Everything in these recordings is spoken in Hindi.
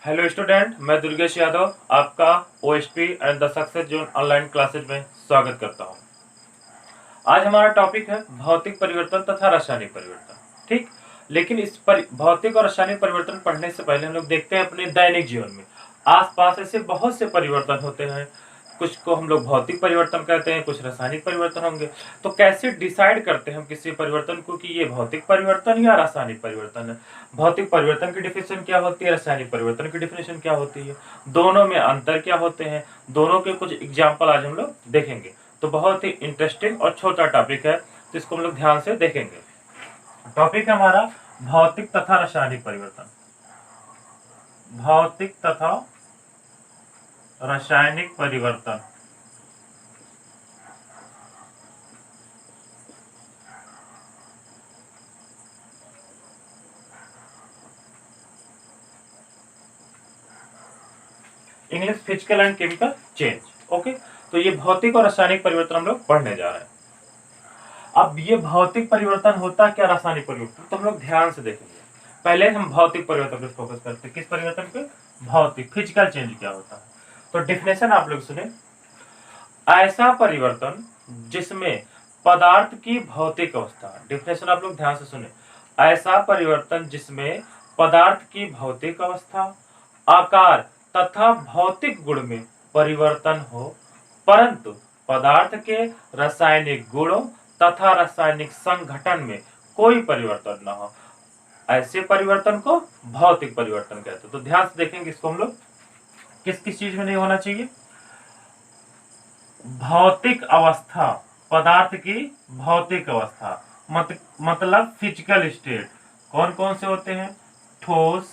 हेलो स्टूडेंट, मैं दुर्गेश यादव आपका OSP and the success zone online classes में स्वागत करता हूं। आज हमारा टॉपिक है भौतिक परिवर्तन तथा रासायनिक परिवर्तन। ठीक, लेकिन इस भौतिक और रासायनिक परिवर्तन पढ़ने से पहले हम लोग देखते हैं अपने दैनिक जीवन में आसपास ऐसे बहुत से परिवर्तन होते हैं। कुछ को हम लोग भौतिक परिवर्तन कहते हैं, कुछ रासायनिक परिवर्तन होंगे। तो कैसे डिसाइड करते हैं हम किसी परिवर्तन को कि ये भौतिक परिवर्तन या रासायनिक परिवर्तन है? भौतिक परिवर्तन की डिफिनेशन क्या होती है, रासायनिक परिवर्तन की डिफिनेशन क्या होती है, दोनों में अंतर क्या होते हैं, दोनों के कुछ एग्जाम्पल आज हम लोग देखेंगे। तो बहुत ही इंटरेस्टिंग और छोटा टॉपिक है, तो इसको हम लोग ध्यान से देखेंगे। टॉपिक है हमारा भौतिक तथा रासायनिक परिवर्तन। भौतिक तथा रासायनिक परिवर्तन। English physical and chemical change. Okay, तो ये भौतिक और रासायनिक परिवर्तन हम लोग पढ़ने जा रहे हैं। अब ये भौतिक परिवर्तन होता क्या, रासायनिक परिवर्तन, तो हम लोग ध्यान से देखेंगे। पहले हम भौतिक परिवर्तन पे फोकस करते हैं। किस परिवर्तन पे? भौतिक, फिजिकल चेंज क्या होता है। तो डिफिनेशन आप लोग सुने, ऐसा परिवर्तन जिसमें पदार्थ की भौतिक अवस्था। डिफिनेशन आप लोग ध्यान से सुने, ऐसा परिवर्तन जिसमें पदार्थ की भौतिक अवस्था, आकार तथा भौतिक गुण में परिवर्तन हो, परंतु पदार्थ के रासायनिक गुणों तथा रासायनिक संघटन में कोई परिवर्तन न हो, ऐसे परिवर्तन को भौतिक परिवर्तन कहते हैं। तो ध्यान से देखेंगे इसको हम लोग, किस किस चीज में नहीं होना चाहिए? भौतिक अवस्था, पदार्थ की भौतिक अवस्था, मतलब फिजिकल स्टेट। कौन कौन से होते हैं? ठोस,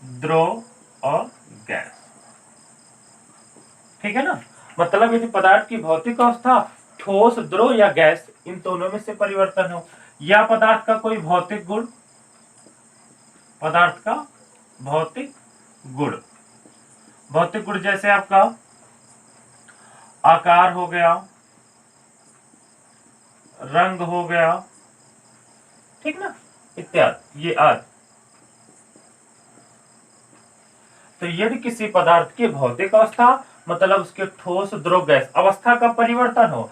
द्रव और गैस। ठीक है ना, मतलब यदि पदार्थ की भौतिक अवस्था ठोस, द्रव या गैस, इन दोनों में से परिवर्तन हो, या पदार्थ का कोई भौतिक गुण, पदार्थ का भौतिक गुण, भौतिक गुण जैसे आपका आकार हो गया, रंग हो गया, ठीक ना, इत्यादि, ये आदि। तो यदि किसी पदार्थ की भौतिक अवस्था मतलब उसके ठोस, द्रव, गैस अवस्था का परिवर्तन हो,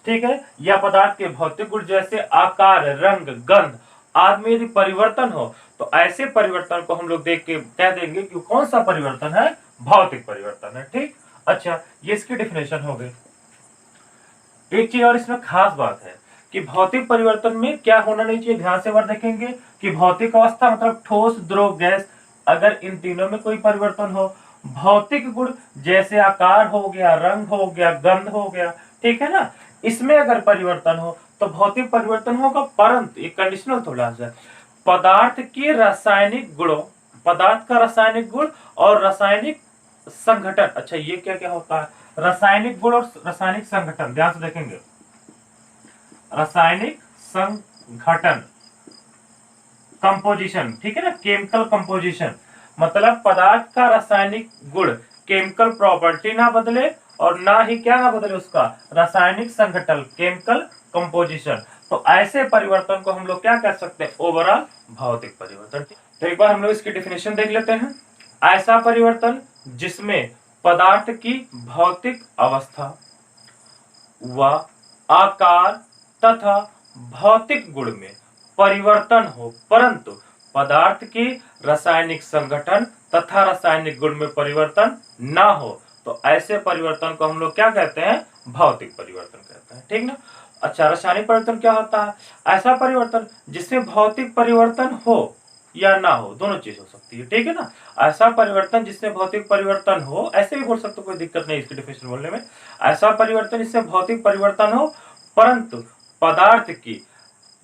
ठीक है, या पदार्थ के भौतिक गुण जैसे आकार, रंग, गंध आदि में यदि परिवर्तन हो, तो ऐसे परिवर्तन को हम लोग देख के कह देंगे कि कौन सा परिवर्तन है? भौतिक परिवर्तन है। ठीक, अच्छा, ये इसकी डिफिनेशन हो गई। एक चीज और इसमें खास बात है कि भौतिक परिवर्तन में क्या होना नहीं चाहिए, ध्यान से बार देखेंगे कि भौतिक अवस्था मतलब ठोस, द्रव, गैस, अगर इन तीनों में कोई परिवर्तन हो, भौतिक गुण जैसे आकार हो गया, रंग हो गया, गंध हो गया, ठीक है ना, इसमें अगर परिवर्तन हो तो भौतिक परिवर्तन होगा, परंतु ये कंडीशनल थोड़ा सा, पदार्थ के रासायनिक गुणों, पदार्थ का रासायनिक गुण और रासायनिक संघटन। अच्छा, ये क्या क्या होता है? रासायनिक गुण और रासायनिक संघटन, ध्यान से देखेंगे। रासायनिक संघटन, कंपोजिशन, ठीक है ना, केमिकल कंपोजिशन, मतलब पदार्थ का रासायनिक गुण, केमिकल प्रॉपर्टी ना बदले और ना ही क्या ना बदले उसका रासायनिक संघटन, केमिकल कंपोजिशन। तो ऐसे परिवर्तन को हम लोग क्या कह सकते हैं? ओवरऑल भौतिक परिवर्तन। तो एक बार हम लोग इसकी डिफिनेशन देख लेते हैं। ऐसा परिवर्तन जिसमें पदार्थ की भौतिक अवस्था व आकार तथा भौतिक गुण में परिवर्तन हो, परंतु पदार्थ की रासायनिक संगठन तथा रासायनिक गुण में परिवर्तन ना हो, तो ऐसे परिवर्तन को हम लोग क्या कहते हैं? भौतिक परिवर्तन कहते हैं। ठीक ना। अच्छा, रासायनिक परिवर्तन क्या होता है? ऐसा परिवर्तन जिसमें भौतिक परिवर्तन हो या ना हो, दोनों चीज हो सकती है। ठीक है ना, ऐसा परिवर्तन जिसमें भौतिक परिवर्तन हो, ऐसे भी बोल सकते हो, कोई दिक्कत नहीं इसकी डिफिनेशन बोलने में। ऐसा परिवर्तन जिसमें भौतिक परिवर्तन हो परंतु पदार्थ की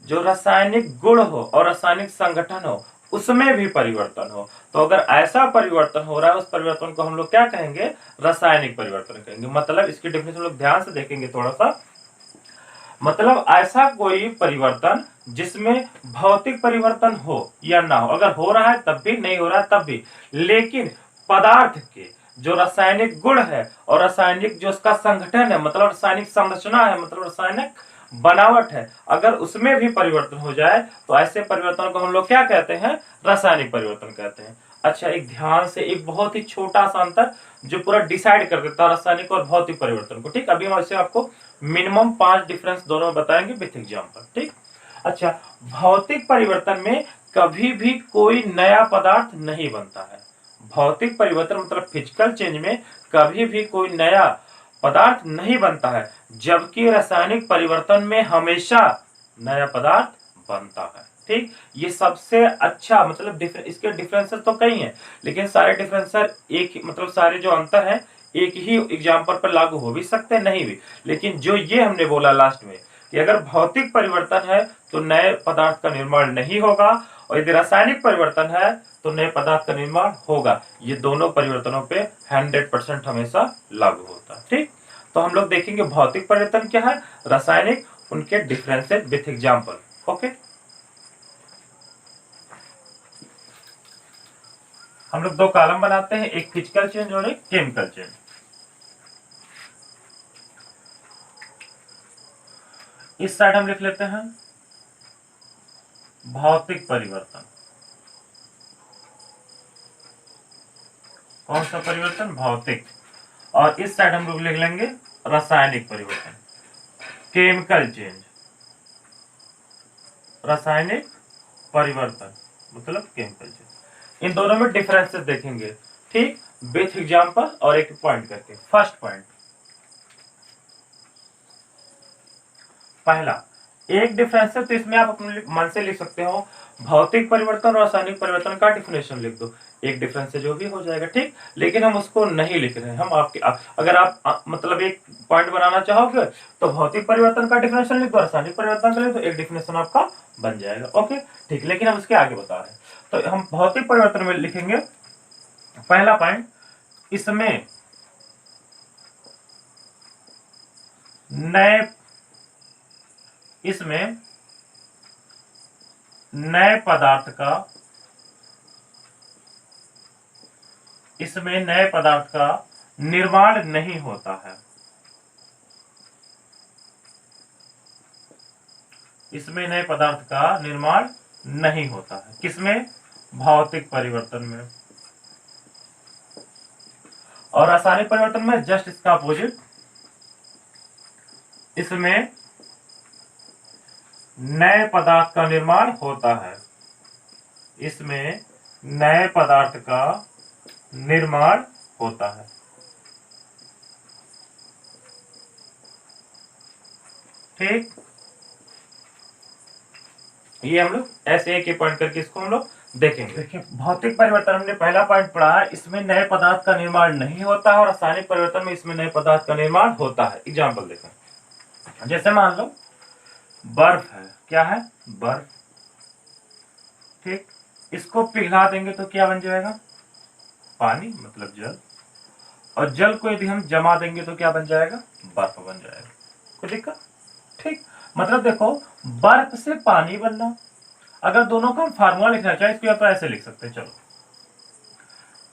जो रासायनिक गुण हो और रासायनिक संगठन हो उसमें भी परिवर्तन हो। तो अगर ऐसा परिवर्तन हो रहा है, उस परिवर्तन को हम लोग क्या कहेंगे? रासायनिक परिवर्तन कहेंगे। मतलब इसकी डिफिनेशन लोग ध्यान से देखेंगे थोड़ा सा। मतलब ऐसा कोई परिवर्तन जिसमें भौतिक परिवर्तन हो या ना हो, अगर हो रहा है तब भी, नहीं हो रहा है तब भी, लेकिन पदार्थ के जो रासायनिक गुण है और रासायनिक जो उसका संगठन है, मतलब रासायनिक संरचना है, मतलब रासायनिक बनावट है, अगर उसमें भी परिवर्तन हो जाए तो ऐसे परिवर्तन को हम लोग क्या कहते हैं? रासायनिक परिवर्तन कहते हैं। अच्छा, एक ध्यान से, एक बहुत ही छोटा सा अंतर जो पूरा डिसाइड कर देता है रासायनिक और भौतिक परिवर्तन को। ठीक, अभी हम ऐसे आपको मिनिमम 5 डिफरेंस दोनों में बताएंगे विथ एग्जांपल। ठीक, अच्छा, भौतिक परिवर्तन में कभी भी कोई नया पदार्थ नहीं बनता है। भौतिक परिवर्तन मतलब फिजिकल चेंज में कभी भी कोई नया पदार्थ नहीं बनता है, जबकि रासायनिक परिवर्तन में हमेशा नया पदार्थ बनता है। ठीक, ये सबसे अच्छा मतलब इसके डिफरेंसेस तो कई हैं, लेकिन सारे डिफरेंसेस एक मतलब सारे जो अंतर है एक ही एग्जाम्पल पर लागू हो भी सकते हैं, नहीं भी। लेकिन जो ये हमने बोला लास्ट में कि अगर भौतिक परिवर्तन है तो नए पदार्थ का निर्माण नहीं होगा, और यदि रासायनिक परिवर्तन है तो नए पदार्थ का निर्माण होगा। ये दोनों परिवर्तनों पे 100% हमेशा लागू होता है। ठीक, तो हम लोग देखेंगे भौतिक परिवर्तन क्या है, रासायनिक, उनके डिफरेंसेस विथ एग्जांपल। ओके, हम लोग दो कॉलम बनाते हैं, एक फिजिकल चेंज और एक केमिकल चेंज। इस साइड हम लिख लेते हैं भौतिक परिवर्तन। कौन सा परिवर्तन, भौतिक। और इस साइड हम लोग लिख लेंगे रासायनिक परिवर्तन, केमिकल चेंज। रासायनिक परिवर्तन मतलब केमिकल चेंज। इन दोनों में डिफरेंसेस देखेंगे, ठीक, विथ एग्जांपल और एक पॉइंट करके। फर्स्ट पॉइंट, पहला एक डिफरेंस है तो इसमें आप अपने मन से लिख सकते हो, भौतिक परिवर्तन और रासायनिक परिवर्तन का डिफिनेशन लिख दो, एक डिफरेंस से जो भी हो जाएगा। ठीक, लेकिन हम उसको नहीं लिख रहे हैं, हम आपके अगर आप मतलब एक पॉइंट बनाना चाहोगे तो भौतिक परिवर्तन का डिफिनेशन लिख दो, रासायनिक परिवर्तन का लिख दो, एक डिफिनेशन आपका बन जाएगा। ओके, ठीक, लेकिन हम उसके आगे बता रहे हैं। तो हम भौतिक परिवर्तन में लिखेंगे पहला पॉइंट, इसमें नए नए पदार्थ का निर्माण नहीं होता है। इसमें नए पदार्थ का निर्माण नहीं होता है, किसमें, भौतिक परिवर्तन में। और रासायनिक परिवर्तन में जस्ट इसका अपोजिट, इसमें नए पदार्थ का निर्माण होता है। इसमें नए पदार्थ का निर्माण होता है। ठीक, ये हम लोग ऐसे एक पॉइंट करके इसको हम लोग देखेंगे। देखिए, भौतिक परिवर्तन हमने पहला पॉइंट पढ़ा है, इसमें नए पदार्थ का निर्माण नहीं होता है, और रासायनिक परिवर्तन में इसमें नए पदार्थ का निर्माण होता है। एग्जाम्पल देखें, जैसे मान लो बर्फ है, क्या है, बर्फ। ठीक, इसको पिघला देंगे तो क्या बन जाएगा, पानी मतलब जल। और जल को यदि हम जमा देंगे तो क्या बन जाएगा, बर्फ बन जाएगा। कोई दिक्कत, ठीक, मतलब देखो बर्फ से पानी बनना। अगर दोनों का हम फार्मूला लिखना चाहे इसको तो ऐसे लिख सकते हैं, चलो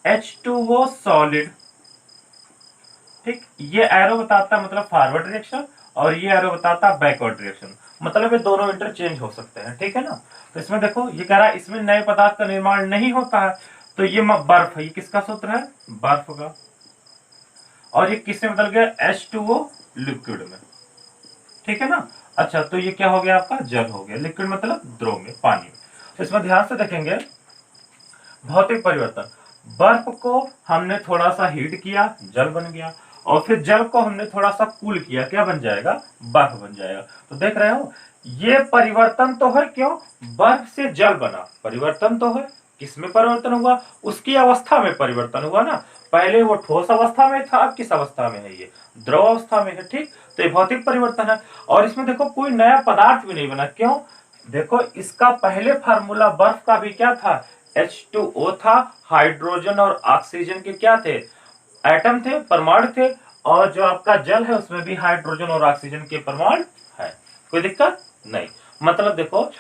H2O सॉलिड। ठीक, ये एरो बताता है मतलब फॉरवर्ड डायरेक्शन, और ये एरो बताता है बैकवर्ड डायरेक्शन, मतलब ये दोनों इंटरचेंज हो सकते हैं। ठीक है ना, तो इसमें देखो ये कह रहा है इसमें नए पदार्थ का निर्माण नहीं होता है, तो ये बर्फ है, ये किसका सूत्र है, बर्फ का। और ये किसमें बदल गया, H2O लिक्विड में। ठीक है ना, अच्छा, तो ये क्या हो गया आपका, जल हो गया, लिक्विड मतलब द्रव में, पानी में। तो इसमें ध्यान से देखेंगे भौतिक परिवर्तन, बर्फ को हमने थोड़ा सा हीट किया, जल बन गया, और फिर जल को हमने थोड़ा सा कूल किया, क्या बन जाएगा, बर्फ बन जाएगा। तो देख रहे हो ये परिवर्तन तो है, क्यों, बर्फ से जल बना, परिवर्तन तो है। किसमें परिवर्तन हुआ, उसकी अवस्था में परिवर्तन हुआ ना, पहले वो ठोस अवस्था में था, अब किस अवस्था में है, ये द्रव अवस्था में है। ठीक, तो ये भौतिक परिवर्तन है। और इसमें देखो कोई नया पदार्थ भी नहीं बना, क्यों, देखो इसका पहले फार्मूला बर्फ का भी क्या था, H2O था, हाइड्रोजन और ऑक्सीजन के क्या थे, एटम थे, परमाणु थे। और जो आपका जल है उसमें भी हाइड्रोजन और ऑक्सीजन के परमाणु है, कोई दिक्कत नहीं। मतलब देखो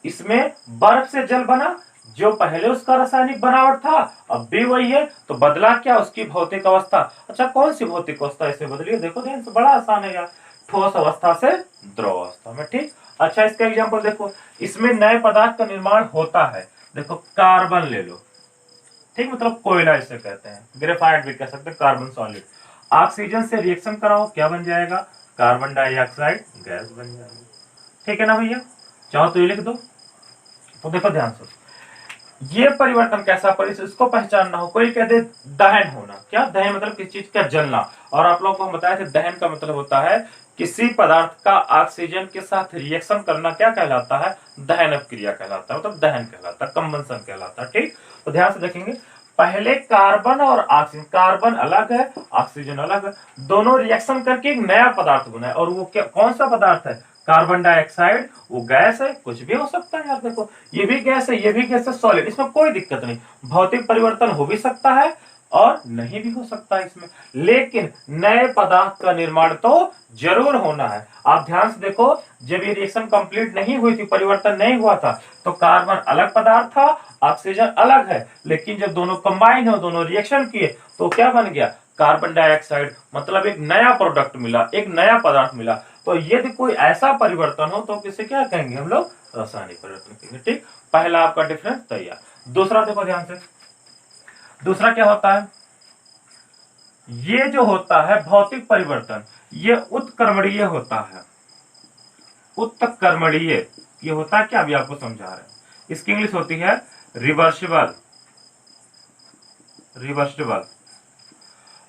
इसमें बर्फ से जल बना, जो पहले उसका रासायनिक बनावट था अब भी वही है, तो बदला क्या, उसकी भौतिक अवस्था। अच्छा, कौन सी भौतिक अवस्था इसमें बदली है, देखो ध्यान से, बड़ा आसान है यार, ठोस अवस्था से द्रव अवस्था में। ठीक, अच्छा, इसका एग्जांपल देखो, इसमें नए पदार्थ का निर्माण होता है, देखो कार्बन ले लो, ठीक, मतलब कोयला इसे कहते हैं, ग्रेफाइट भी कह सकते हैं, कार्बन सॉलिड। ऑक्सीजन से रिएक्शन कराओ, क्या बन जाएगा? कार्बन डाइऑक्साइड गैस बन जाएगा। ठीक है ना भैया, चाहो तो ये लिख दो। तो देखो ध्यान से, ये परिवर्तन कैसा परिवर्तन, इसको पहचानना हो। कोई कहते दहन होना, क्या दहन मतलब किसी चीज का जलना। और आप लोगों को हम बताए थे दहन का मतलब होता है किसी पदार्थ का ऑक्सीजन के साथ रिएक्शन करना, क्या कहलाता है? दहन क्रिया कहलाता है, मतलब दहन कहलाता है, कंबंशन कहलाता है। ठीक, तो ध्यान से देखेंगे, पहले कार्बन और ऑक्सीजन, कार्बन अलग है, ऑक्सीजन अलग है, दोनों रिएक्शन करके एक नया पदार्थ बना है। और वो क्या, कौन सा पदार्थ है? Carbon dioxide. वो गैस है, कुछ भी हो सकता है। आप देखो, ये भी गैस है, ये भी गैस है, सॉलिड, इसमें कोई दिक्कत नहीं। भौतिक परिवर्तन हो भी सकता है और नहीं भी हो सकता है इसमें, लेकिन नए पदार्थ का निर्माण तो जरूर होना है। आप ध्यान से देखो, जब ये रिएक्शन कंप्लीट नहीं हुई थी, परिवर्तन नहीं हुआ था, तो कार्बन अलग पदार्थ था, ऑक्सीजन अलग है, लेकिन जब दोनों कंबाइन हो, दोनों रिएक्शन किए, तो क्या बन गया? कार्बन डाइऑक्साइड, मतलब एक नया प्रोडक्ट मिला, एक नया पदार्थ मिला। तो यदि कोई ऐसा परिवर्तन हो तो किसे क्या कहेंगे हम लोग? रासायनिक परिवर्तन कहेंगे। ठीक, पहला आपका डिफरेंस तैयार। दूसरा देखो ध्यान से, दूसरा क्या होता है? ये जो होता है भौतिक परिवर्तन, ये उत्क्रमणीय होता है। उत्क्रमणीय ये होता है क्या, अभी आपको समझा रहे हैं। इसकी इंग्लिश होती है रिवर्सिबल। रिवर्सिबल।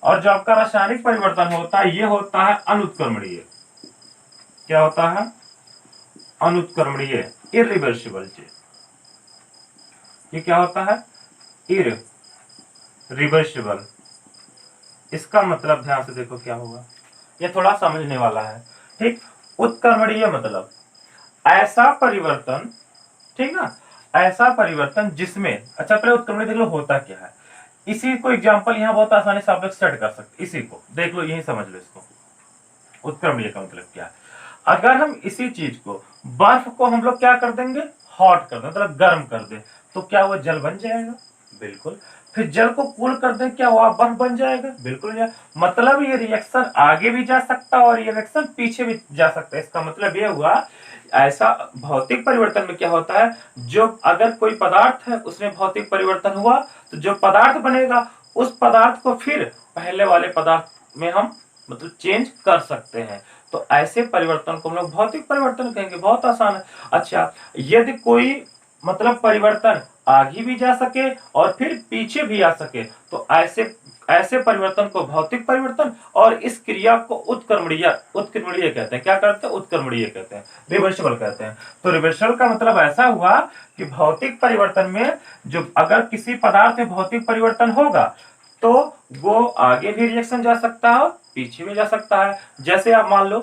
और जो आपका रासायनिक परिवर्तन होता है, ये होता है अनुत्क्रमणीय। क्या होता है? अनुत्क्रमणीय, इरिवर्सिबल चीज। ये क्या होता है? इरिवर्सिबल। इसका मतलब ध्यान से देखो क्या होगा, ये थोड़ा समझने वाला है। ठीक, उत्क्रमणीय मतलब ऐसा परिवर्तन, ठीक ना, ऐसा परिवर्तन जिसमें, अच्छा पहले उत्क्रमणीय देख लो होता क्या है। इसी को एग्जांपल यहाँ बहुत आसानी से आप लोग सेट कर सकते, इसी को देख लो, यही समझ लो इसको। उत्क्रमणीय का मतलब क्या है? अगर हम इसी चीज को, बर्फ को हम लोग क्या कर देंगे? हॉट कर दें, मतलब गर्म कर दें, तो क्या वो जल बन जाएगा? बिल्कुल। फिर जल को कूल कर दें, क्या वो बर्फ बन जाएगा? बिल्कुल जाए। मतलब ये रिएक्शन आगे भी जा सकता है और ये रिएक्शन पीछे भी जा सकता है। इसका मतलब ये हुआ, ऐसा भौतिक परिवर्तन में क्या होता है, जो अगर कोई पदार्थ है उसमें भौतिक परिवर्तन हुआ, तो जो पदार्थ बनेगा उस पदार्थ को फिर पहले वाले पदार्थ में हम मतलब चेंज कर सकते हैं। तो ऐसे परिवर्तन को हम लोग भौतिक परिवर्तन कहेंगे। बहुत आसान है। अच्छा, यदि कोई मतलब परिवर्तन आगे भी जा सके और फिर पीछे भी आ सके, तो ऐसे ऐसे परिवर्तन को भौतिक परिवर्तन, और इस क्रिया को उत्क्रमणीय उत्क्रमणीय कहते हैं। क्या कहते हैं? उत्क्रमणीय कहते हैं, रिवर्सिबल कहते हैं। तो रिवर्सिबल का मतलब ऐसा हुआ कि भौतिक परिवर्तन में जो अगर किसी पदार्थ में भौतिक परिवर्तन होगा, तो वो आगे भी रिएक्शन जा सकता है और पीछे भी जा सकता है। जैसे आप मान लो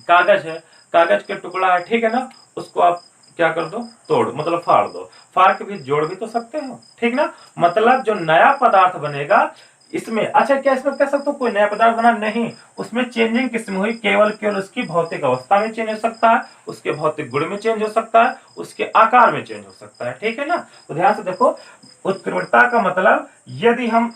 कागज है, कागज के टुकड़ा है, ठीक है ना, उसको आप क्या कर दो? तोड़, मतलब फाड़ दो। फाड़ के भी जोड़ भी तो सकते हो, ठीक ना। मतलब जो नया पदार्थ बनेगा इसमें, अच्छा क्या इसमें कह सकते हो कोई नया पदार्थ बना? नहीं, उसमें चेंजिंग किसमें हुई? केवल केवल उसकी भौतिक अवस्था में चेंज हो सकता है, उसके भौतिक गुण में चेंज हो सकता है, उसके आकार में चेंज हो सकता है, ठीक है ना। तो ध्यान से देखो, उत्क्रमणता का मतलब यदि हम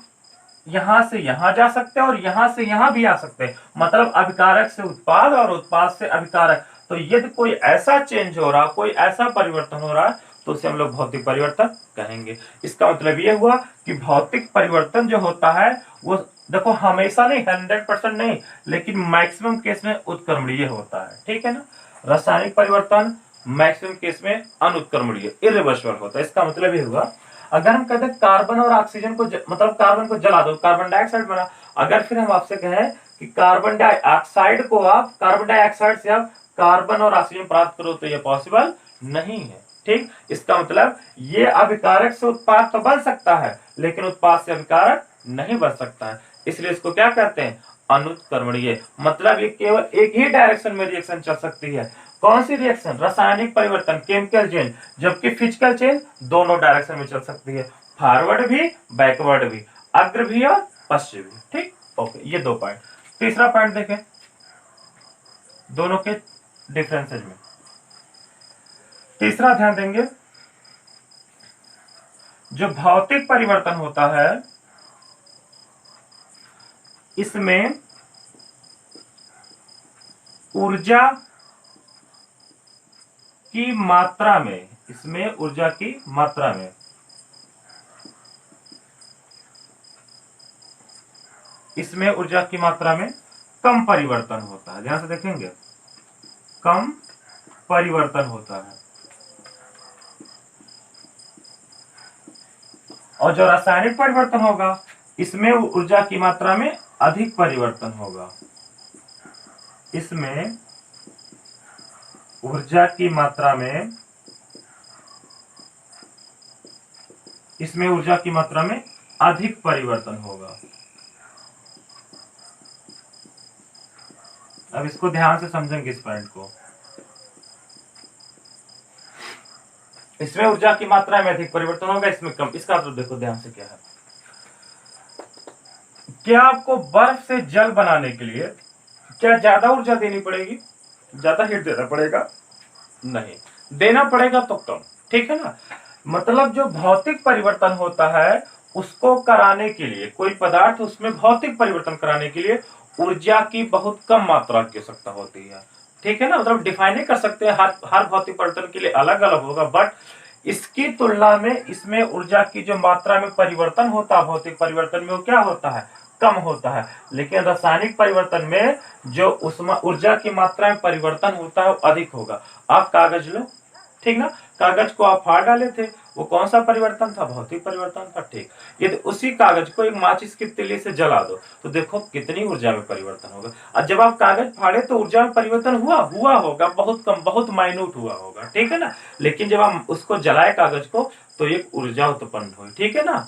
यहां से यहां जा सकते हैं और यहां से यहां भी आ सकते हैं, मतलब अभिकारक से उत्पाद और उत्पाद से अभिकारक। तो यदि कोई ऐसा चेंज हो रहा, कोई ऐसा परिवर्तन हो रहा है, तो उसे हम लोग भौतिक परिवर्तन कहेंगे। इसका मतलब यह हुआ कि भौतिक परिवर्तन जो होता है वो देखो हमेशा नहीं, 100% नहीं, लेकिन मैक्सिमम केस में उत्क्रमणीय होता है, ठीक है ना। रासायनिक परिवर्तन मैक्सिमम केस में अनुत्क्रमणीय, इरिवर्सिबल होता है। इसका मतलब यह हुआ, अगर हम कहते हैं कार्बन और ऑक्सीजन को मतलब कार्बन को जला दो, कार्बन डाइऑक्साइड बना। अगर फिर हम आपसे कहें कि कार्बन डाइऑक्साइड को आप, कार्बन डाइऑक्साइड से आप कार्बन और ऑक्सीजन प्राप्त करो, तो ये पॉसिबल नहीं है। ठीक, इसका मतलब ये अभिकारक से उत्पाद तो बन सकता है, लेकिन उत्पाद से अभिकारक नहीं बन सकता है। इसलिए इसको क्या कहते हैं? अनुत्क्रमणीय। मतलब ये केवल एक ही डायरेक्शन में रिएक्शन चल सकती है। कौन सी रिएक्शन? रासायनिक परिवर्तन, केमिकल चेंज। जबकि फिजिकल चेंज दोनों डायरेक्शन में चल सकती है, फॉरवर्ड भी बैकवर्ड भी, अग्र भी और पश्चिम भी। ठीक, ओके, ये दो पॉइंट। तीसरा पॉइंट देखें दोनों के डिफरेंसेज में। तीसरा ध्यान देंगे, जो भौतिक परिवर्तन होता है इसमें ऊर्जा की मात्रा में, इसमें ऊर्जा की मात्रा में इसमें ऊर्जा की मात्रा में कम परिवर्तन होता है। ध्यान से देखेंगे, कम परिवर्तन होता है। और जो रासायनिक परिवर्तन होगा, इसमें ऊर्जा की मात्रा में अधिक परिवर्तन होगा। इसमें ऊर्जा की मात्रा में अधिक परिवर्तन होगा। अब इसको ध्यान से समझेंगे इस पॉइंट को। इसमें ऊर्जा की मात्रा में अधिक परिवर्तन होगा, इसमें कम। इसका तो देखो ध्यान से क्या है। क्या आपको बर्फ से जल बनाने के लिए क्या ज्यादा ऊर्जा देनी पड़ेगी? ज्यादा हीट देना पड़ेगा? नहीं, देना पड़ेगा तो कम। ठीक है ना। मतलब जो भौतिक परिवर्तन होता है उसको कराने के लिए, कोई पदार्थ उसमें भौतिक परिवर्तन कराने के लिए ऊर्जा की बहुत कम मात्रा की आवश्यकता होती है। ठीक है ना। मतलब डिफाइन नहीं कर सकते, हर भौतिक परिवर्तन के लिए अलग अलग होगा, बट इसकी तुलना में इसमें ऊर्जा की जो मात्रा में परिवर्तन होता है भौतिक परिवर्तन में, वो क्या होता है? कम होता है। लेकिन रासायनिक परिवर्तन में जो उसमें ऊर्जा की मात्रा में परिवर्तन होता है वो अधिक होगा। आप कागज लो, ठीक ना, कागज को आप फाड़ डाले थे, वो कौन सा परिवर्तन था? भौतिक परिवर्तन था। ठीक, यदि उसी कागज को एक माचिस की तीली से जला दो तो देखो कितनी ऊर्जा में परिवर्तन होगा। और जब आप कागज फाड़े तो ऊर्जा में परिवर्तन हुआ होगा, बहुत कम, बहुत माइन्यूट हुआ होगा। ठीक है ना। लेकिन जब हम उसको जलाए कागज को तो एक ऊर्जा उत्पन्न हुई। ठीक है ना।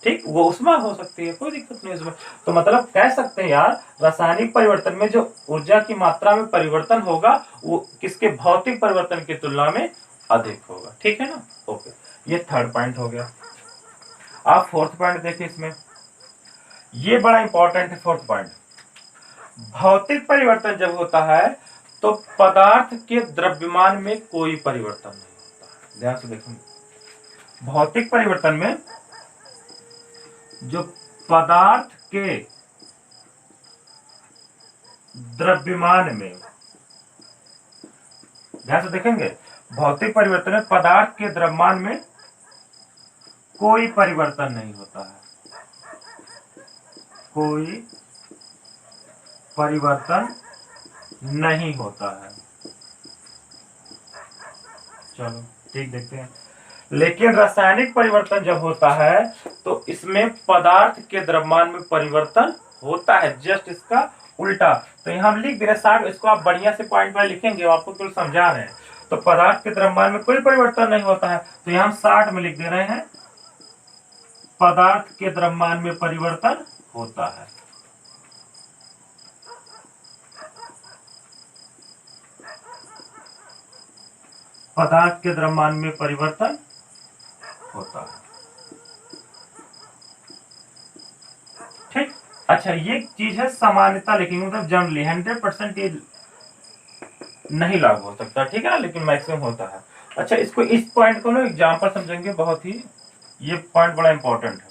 ठीक, वो उसमें हो सकती है, कोई दिक्कत नहीं उसमें। तो मतलब कह सकते हैं यार, रासायनिक परिवर्तन में जो ऊर्जा की मात्रा में परिवर्तन होगा वो किसके? भौतिक परिवर्तन की तुलना में अधिक होगा। ठीक है ना। ओके, ये थर्ड पॉइंट हो गया। आप फोर्थ पॉइंट देखिए, इसमें ये बड़ा इंपॉर्टेंट है। फोर्थ पॉइंट, भौतिक परिवर्तन जब होता है तो पदार्थ के द्रव्यमान में कोई परिवर्तन नहीं होता। ध्यान से देखेंगे, भौतिक परिवर्तन में जो पदार्थ के द्रव्यमान में, ध्यान से देखेंगे, भौतिक परिवर्तन में पदार्थ के द्रव्यमान में कोई परिवर्तन नहीं होता है। कोई परिवर्तन नहीं होता है। चलो ठीक, देखते हैं। लेकिन रासायनिक परिवर्तन जब होता है तो इसमें पदार्थ के द्रव्यमान में परिवर्तन होता है, जस्ट इसका उल्टा। तो यहां हम लिख दे रहे हैं 60, इसको आप बढ़िया से पॉइंट वाइज लिखेंगे, आपको केवल समझा रहे हैं। तो पदार्थ के द्रव्यमान में कोई परिवर्तन नहीं होता है, तो यहां हम 60 में लिख दे रहे हैं, पदार्थ के द्रव्यमान में परिवर्तन होता है। पदार्थ के द्रव्यमान में परिवर्तन होता है। ठीक, अच्छा, ये चीज है सामान्यता, लेकिन मतलब जनरली 100% ये नहीं लागू हो सकता। ठीक है ना, लेकिन मैक्सिमम होता है। अच्छा, इसको, इस पॉइंट को ना एग्जांपल समझेंगे, बहुत ही ये पॉइंट बड़ा इंपॉर्टेंट है।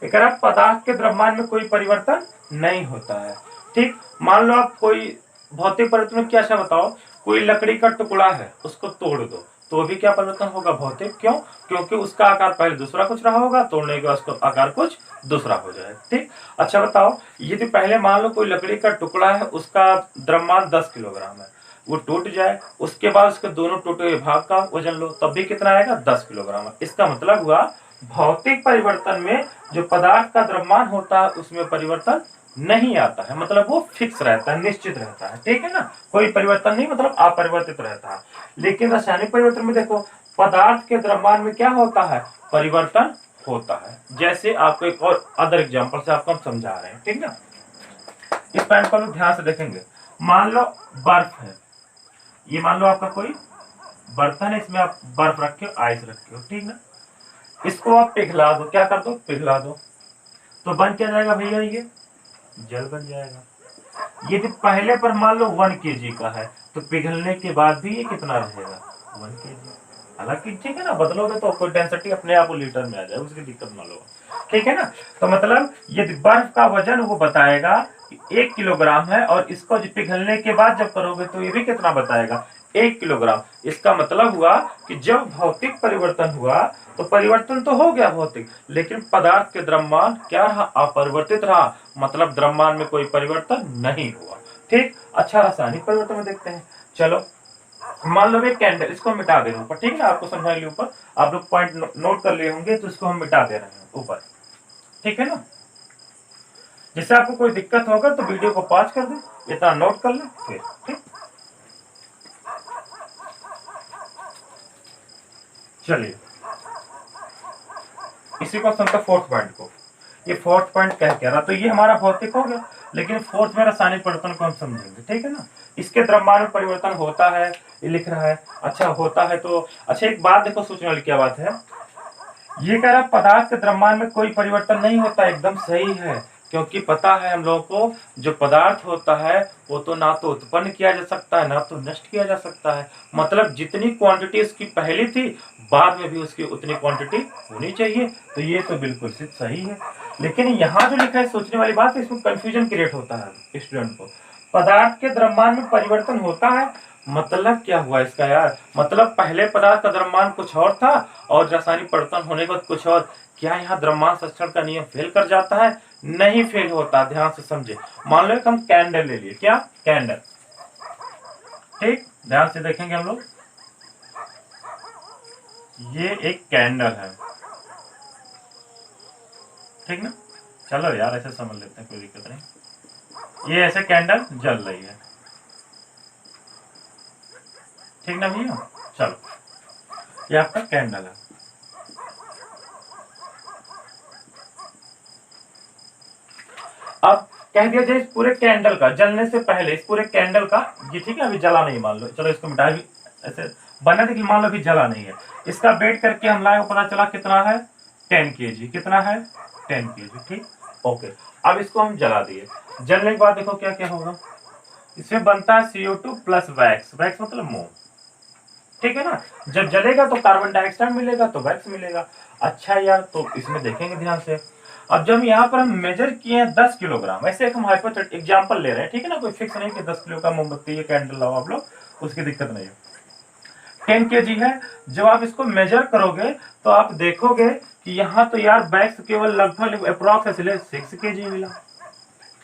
एक पदार्थ के द्रव्यमान में कोई परिवर्तन नहीं होता है। ठीक, मान लो आप कोई भौतिक परिवर्तन में क्या, अच्छा बताओ, कोई लकड़ी का टुकड़ा है, उसको तोड़ दो तो भी क्या परिवर्तन होगा? भौतिक। क्यों? क्योंकि उसका आकार पहले दूसरा कुछ रहा होगा, तोड़ने के बाद उसका आकार कुछ दूसरा हो जाए। ठीक, अच्छा बताओ, यदि पहले मान लो कोई लकड़ी का टुकड़ा है, उसका द्रव्यमान 10 किलोग्राम है, वो टूट जाए, उसके बाद उसके दोनों टूटे हुए भाग का वजन लो, तब भी कितना आएगा? 10 किलोग्राम। इसका मतलब हुआ भौतिक परिवर्तन में जो पदार्थ का द्रव्यमान होता है उसमें परिवर्तन नहीं आता है, मतलब वो फिक्स रहता है, निश्चित रहता है। ठीक है ना, कोई परिवर्तन नहीं, मतलब अपरिवर्तित रहता है। लेकिन रासायनिक परिवर्तन में देखो, पदार्थ के द्रव्यमान में क्या होता है? परिवर्तन होता है। जैसे आपको एक और अदर एग्जांपल से आपको हम समझा रहे हैं। ठीक ना, इस पॉइंट को ध्यान से देखेंगे। मान लो बर्फ है, ये मान लो आपका कोई बर्तन है, इसमें आप बर्फ रखे हो, आइस रखे हो। ठीक ना, इसको आप पिघला दो, क्या कर दो? पिघला दो, तो बन क्या जाएगा भैया? ये जल बन जाएगा। यदि पहले पर मान लो 1 kg का है तो पिघलने के बाद भी ये कितना रहेगा? 1 kg। हालांकि ठीक है ना, बदलोगे तो कोई डेंसिटी अपने आप लीटर में आ जाए, उसकी दिक्कत ना लो। ठीक है ना। तो मतलब यदि बर्फ का वजन वो बताएगा कि 1 किलोग्राम है, और इसको पिघलने के बाद जब करोगे तो ये भी कितना बताएगा? 1 किलोग्राम। इसका मतलब हुआ कि जब भौतिक परिवर्तन हुआ तो परिवर्तन तो हो गया भौतिक, लेकिन पदार्थ के द्रव्यमान क्या रहा, अपरिवर्तित रहा, मतलब द्रव्यमान में कोई परिवर्तन नहीं हुआ। ठीक। अच्छा, रासायनिक परिवर्तन में देखते हैं। चलो, मान लो एक कैंडल, इसको हम मिटा दे रहे हैं ऊपर, ठीक है ना, आपको समझा लिया ऊपर, आप लोग पॉइंट नोट कर लिए होंगे, तो इसको हम मिटा दे रहे हैं ऊपर, ठीक है ना। जिससे आपको कोई दिक्कत होगा तो वीडियो को पॉज कर दे, इतना नोट कर ले फिर। ठीक, चलिए इसी को समझते फोर्थ पॉइंट को। ये फोर्थ पॉइंट क्या कह रहा, तो ये हमारा भौतिक हो गया, लेकिन फोर्थ में रासायनिक परिवर्तन को हम समझेंगे, ठीक है ना। इसके द्रव्यमान में परिवर्तन होता है, ये लिख रहा है। अच्छा, होता है तो अच्छा, एक बात देखो, सोचने वाली क्या बात है, ये कह रहा पदार्थ के द्रव्यमान में कोई परिवर्तन नहीं होता, एकदम सही है, क्योंकि पता है हम लोगों को जो पदार्थ होता है वो तो ना तो उत्पन्न किया जा सकता है ना तो नष्ट किया जा सकता है, मतलब जितनी क्वांटिटी उसकी पहले थी बाद में भी उसकी उतनी क्वांटिटी होनी चाहिए, तो ये तो बिल्कुल सिर्फ सही है। लेकिन यहाँ जो लिखा है, सोचने वाली बात है, इसमें कंफ्यूजन क्रिएट होता है स्टूडेंट को। पदार्थ के द्रव्यमान में परिवर्तन होता है, मतलब क्या हुआ इसका यार, मतलब पहले पदार्थ का द्रव्यमान कुछ और था और रासायनिक परिवर्तन होने के बाद कुछ और। क्या यहाँ द्रव्यमान संरक्षण का नियम फेल कर जाता है? नहीं फेल होता, ध्यान से समझे। मान लो हम कैंडल ले लिए, क्या कैंडल, ठीक, ध्यान से देखेंगे हम लोग, ये एक कैंडल है, ठीक ना। चलो यार ऐसे समझ लेते हैं, कोई दिक्कत नहीं। ये ऐसे कैंडल जल रही है, ठीक ना भैया। चलो, ये आपका कैंडल है। अब कह दिया जाए इस पूरे कैंडल का जलने से पहले, इस पूरे कैंडल का, ये ठीक है, अभी जला नहीं, मान लो, चलो इसको मिटा भी, ऐसे बना देखिए, मान लो अभी जला नहीं है, इसका वेट करके हम लाए, पता चला कितना है, 10 kg, कितना है 10 kg, ठीक, ओके। अब इसको हम जला दिए, जलने के बाद देखो क्या क्या होगा, इसमें बनता है CO2 प्लस वैक्स, वैक्स मतलब मोम, ठीक है ना। जब जलेगा तो कार्बन डाइऑक्साइड मिलेगा तो वैक्स मिलेगा। अच्छा यार, तो इसमें देखेंगे ध्यान से। अब जब यहाँ पर हम मेजर किए हैं 10 किलोग्राम, ऐसे एक हम हाइपोथेटिकल एग्जांपल ले रहे हैं, ठीक है ना, कोई फिक्स नहीं कि 10 किलो का मोमबत्ती या कैंडल लाओ आप लोग, उसकी दिक्कत नहीं है। 10 kg है, जब आप इसको मेजर करोगे तो आप देखोगे कि यहाँ तो यार वैक्स केवल लगभग अप्रोक्स 6 kg मिला,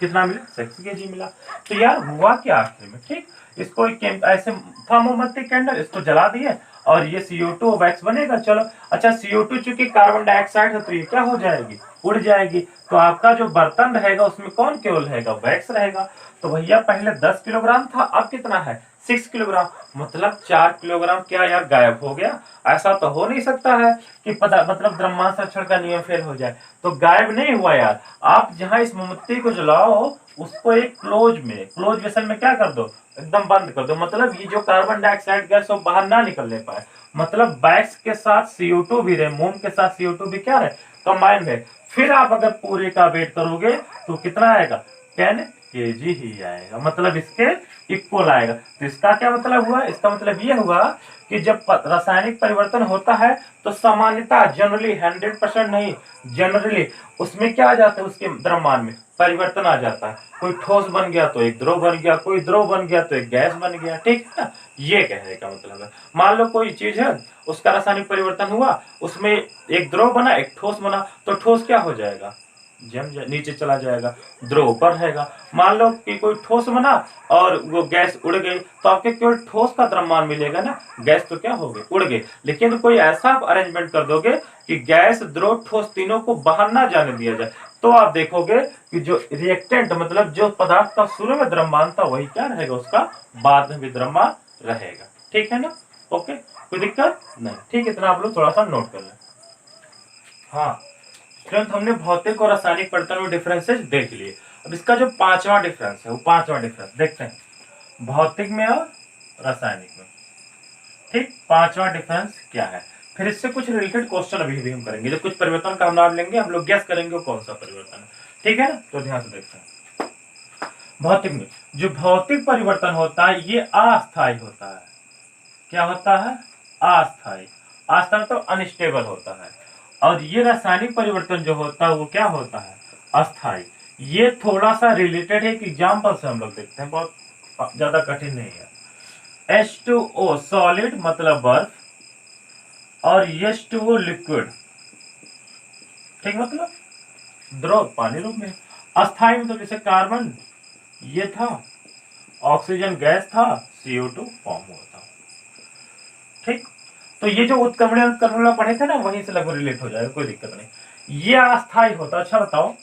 कितना मिला, 6 kg मिला। तो यार हुआ क्या आखिर में, ठीक, इसको ऐसे था मोमबत्ती कैंडल, इसको जला दिए और ये CO2 वैक्स बनेगा। चलो, अच्छा CO2 चूंकि कार्बन डाइऑक्साइड है तो ये क्या हो जाएगी, उड़ जाएगी, तो आपका जो बर्तन रहेगा उसमें कौन केवल रहेगा, वैक्स रहेगा। तो भैया पहले 10 किलोग्राम था, अब कितना है 6 किलोग्राम, मतलब 4 किलोग्राम क्या यार गायब हो गया। ऐसा तो हो नहीं सकता है कि पता मतलब द्रव्यमान संरक्षण का नियम फेल हो जाए, तो गायब नहीं हुआ यार। आप जहां इस मोमबत्ती को जलाओ उसको एक क्लोज वेसल में क्या कर दो, एकदम बंद कर दो, मतलब ये जो कार्बन डाइऑक्साइड गैस वो बाहर ना निकलने पाए, मतलब वैक्स के साथ CO2 भी रहे, मोम के साथ CO2 भी क्या रहे, कंबाइन है। फिर आप अगर पूरे का वेट करोगे तो कितना आएगा, 10 kg ही आएगा, मतलब इसके इक्वल आएगा। तो इसका क्या मतलब हुआ, इसका मतलब ये हुआ कि जब रासायनिक परिवर्तन होता है तो सामान्यतः जनरली 100% नहीं, जनरली उसमें क्या आ जाता है, उसके द्रव्यमान में परिवर्तन आ जाता है। कोई ठोस बन गया तो एक द्रव बन गया, कोई द्रव बन गया तो एक गैस बन गया, ठीक है ना। ये कहने का मतलब है, मान लो कोई चीज है, उसका रासायनिक परिवर्तन हुआ, उसमें एक द्रव बना एक ठोस बना, तो ठोस क्या हो जाएगा, नीचे चला जाएगा, द्रव ऊपर रहेगा। मान लो कि कोई ठोस बना और वो गैस उड़ गई, तो आपके केवल ठोस का द्रव्यमान मिलेगा ना, गैस तो क्या हो गई, उड़ गई। लेकिन कोई ऐसा अरेंजमेंट कर दोगे कि गैस द्रव ठोस तीनों को बाहर ना जाने दिया जाए, तो आप देखोगे कि जो रिएक्टेंट मतलब जो पदार्थ का शुरू में द्रव्यमान था वही क्या रहेगा, उसका बाद में भी द्रव्यमान रहेगा, ठीक है ना। ओके, कोई दिक्कत नहीं, ठीक, इतना आप लोग थोड़ा सा नोट कर लें। हाँ, तुरंत हमने भौतिक और रासायनिक परिवर्तन में डिफरेंसेस देख लिए। अब इसका जो पांचवा डिफरेंस है, वो पांचवा डिफरेंस देखते हैं, भौतिक में और रासायनिक में, ठीक, पांचवा डिफरेंस क्या है। फिर इससे कुछ रिलेटेड क्वेश्चन अभी भी हम करेंगे, जब कुछ परिवर्तन का हम नाम लेंगे हम लोग गैस करेंगे वो कौन सा परिवर्तन है, ठीक है ना। तो ध्यान से देखते हैं, भौतिक में जो भौतिक परिवर्तन होता है ये अस्थायी होता है। क्या होता है, अस्थायी, अस्थायी तो अनस्टेबल होता है। और ये रासायनिक परिवर्तन जो होता है वो क्या होता है, अस्थायी। ये थोड़ा सा रिलेटेड है, एक एग्जाम्पल से हम लोग देखते हैं, बहुत ज्यादा कठिन नहीं है। H2O सॉलिड मतलब बर्फ, और H2O लिक्विड, ठीक, मतलब द्रव, पानी रूप में। अस्थाई मतलब जैसे कार्बन ये था, ऑक्सीजन गैस था, CO2 फॉर्म हुआ था, ठीक। तो ये जो उत्क्रमण उत्क्रमण पढ़े थे ना, वहीं से लगभग रिलेट हो जाएगा, कोई दिक्कत नहीं। ये अस्थाई होता। अच्छा बताओ,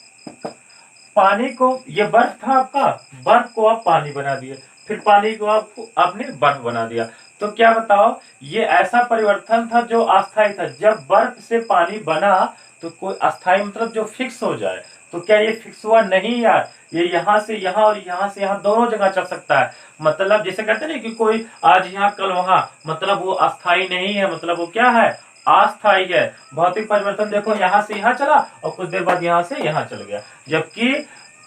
पानी को, ये बर्फ था आपका, बर्फ को आप पानी बना दिए, फिर पानी को आपने बर्फ बना दिया। तो क्या बताओ, ये ऐसा परिवर्तन था जो अस्थाई था। जब बर्फ से पानी बना तो कोई अस्थाई मतलब जो फिक्स हो जाए, तो क्या ये फिक्स हुआ? नहीं यार, ये यहाँ से यहाँ और यहाँ से यहाँ दोनों जगह चल सकता है। मतलब जैसे कहते हैं ना कि कोई आज यहाँ कल वहां, मतलब वो अस्थाई नहीं है, मतलब वो क्या है? अस्थाई है। भौतिक परिवर्तन देखो, यहाँ से यहाँ चला और कुछ देर बाद यहाँ से यहाँ चल गया। जबकि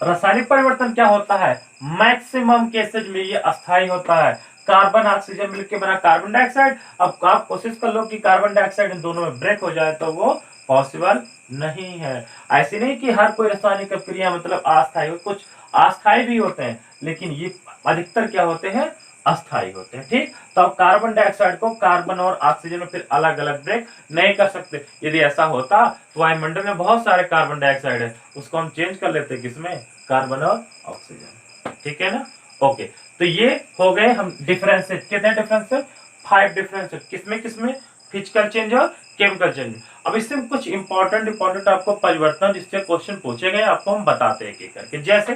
रासायनिक परिवर्तन क्या होता है? मैक्सिमम केसेज में ये अस्थाई होता है। कार्बन ऑक्सीजन मिलकर बना कार्बन डाइऑक्साइड। अब आप कोशिश कर लो कि कार्बन डाइऑक्साइड इन दोनों में ब्रेक हो जाए, तो वो पॉसिबल नहीं है। ऐसे नहीं कि हर कोई रासायनिक प्रक्रिया मतलब अस्थाई हो, कुछ अस्थाई भी होते हैं, लेकिन ये अधिकतर क्या होते हैं? अस्थाई होते हैं, ठीक। तो अब कार्बन डाइऑक्साइड को कार्बन और ऑक्सीजन में फिर अलग अलग ब्रेक नहीं कर सकते। यदि ऐसा होता तो वायुमंडल में बहुत सारे कार्बन डाइऑक्साइड है, उसको हम चेंज कर लेते किसमें? कार्बन और ऑक्सीजन, ठीक है ना। ओके, तो ये हो गए हम डिफरेंसेस। कितने डिफरेंसेस? 5 डिफरेंसेस। किसमें किसमें? फिजिकल चेंज और केमिकल चेंज। अब इससे कुछ इंपॉर्टेंट आपको परिवर्तन जिससे क्वेश्चन पूछे गए आपको हम बताते हैं एक एक करके। जैसे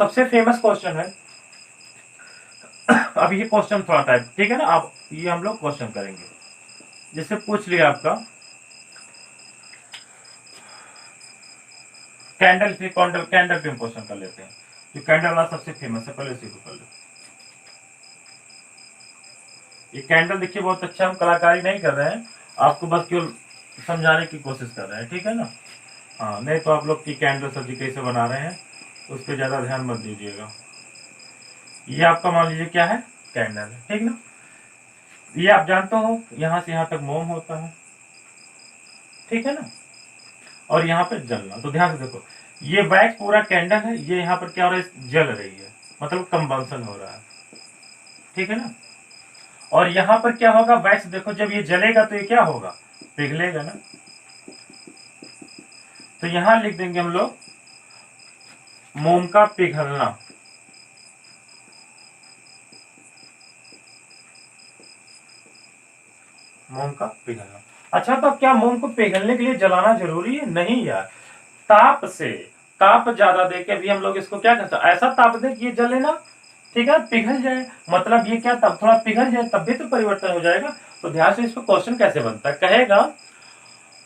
सबसे फेमस क्वेश्चन है, अब ये क्वेश्चन थोड़ा टाइप, ठीक है ना। अब ये हम लोग क्वेश्चन करेंगे, जैसे पूछ लिया आपका कैंडल पे, कैंडल पे हम क्वेश्चन कर लेते हैं। जो कैंडल वाला सबसे फेमस है, पहले इसी को कर लो। ये कैंडल देखिए बहुत अच्छा, हम कलाकारी नहीं कर रहे हैं, आपको बस केवल समझाने की कोशिश कर रहे हैं, ठीक है ना। हाँ, नहीं तो आप लोग की कैंडल सब्जी कैसे बना रहे हैं उस पर ज्यादा ध्यान मत दीजिएगा। ये आपका मान लीजिए क्या है? कैंडल है, ठीक ना। ये आप जानते हो यहाँ से यहाँ तक मोम होता है, ठीक है ना, और यहाँ पे जलना। तो ध्यान से देखो, ये वैक्स पूरा कैंडल है, ये यहाँ पर क्या हो रहा है? जल रही है, मतलब कंबंसन हो रहा है, ठीक है ना। और यहाँ पर क्या होगा? वैक्स देखो, जब ये जलेगा तो ये क्या होगा? पिघलेगा ना। तो यहां लिख देंगे हम लोग मोम का पिघलना। मोम का पिघलना। अच्छा, तो क्या मोम को पिघलने के लिए जलाना जरूरी है? नहीं यार, ताप से, ताप ज्यादा देके भी हम लोग इसको क्या करते हैं? ऐसा ताप दे कि ये जले ना, ठीक है, पिघल जाए। मतलब ये क्या, तब थोड़ा पिघल जाए तब भी तो परिवर्तन हो जाएगा। तो ध्यान से इसको क्वेश्चन कैसे बनता है, कहेगा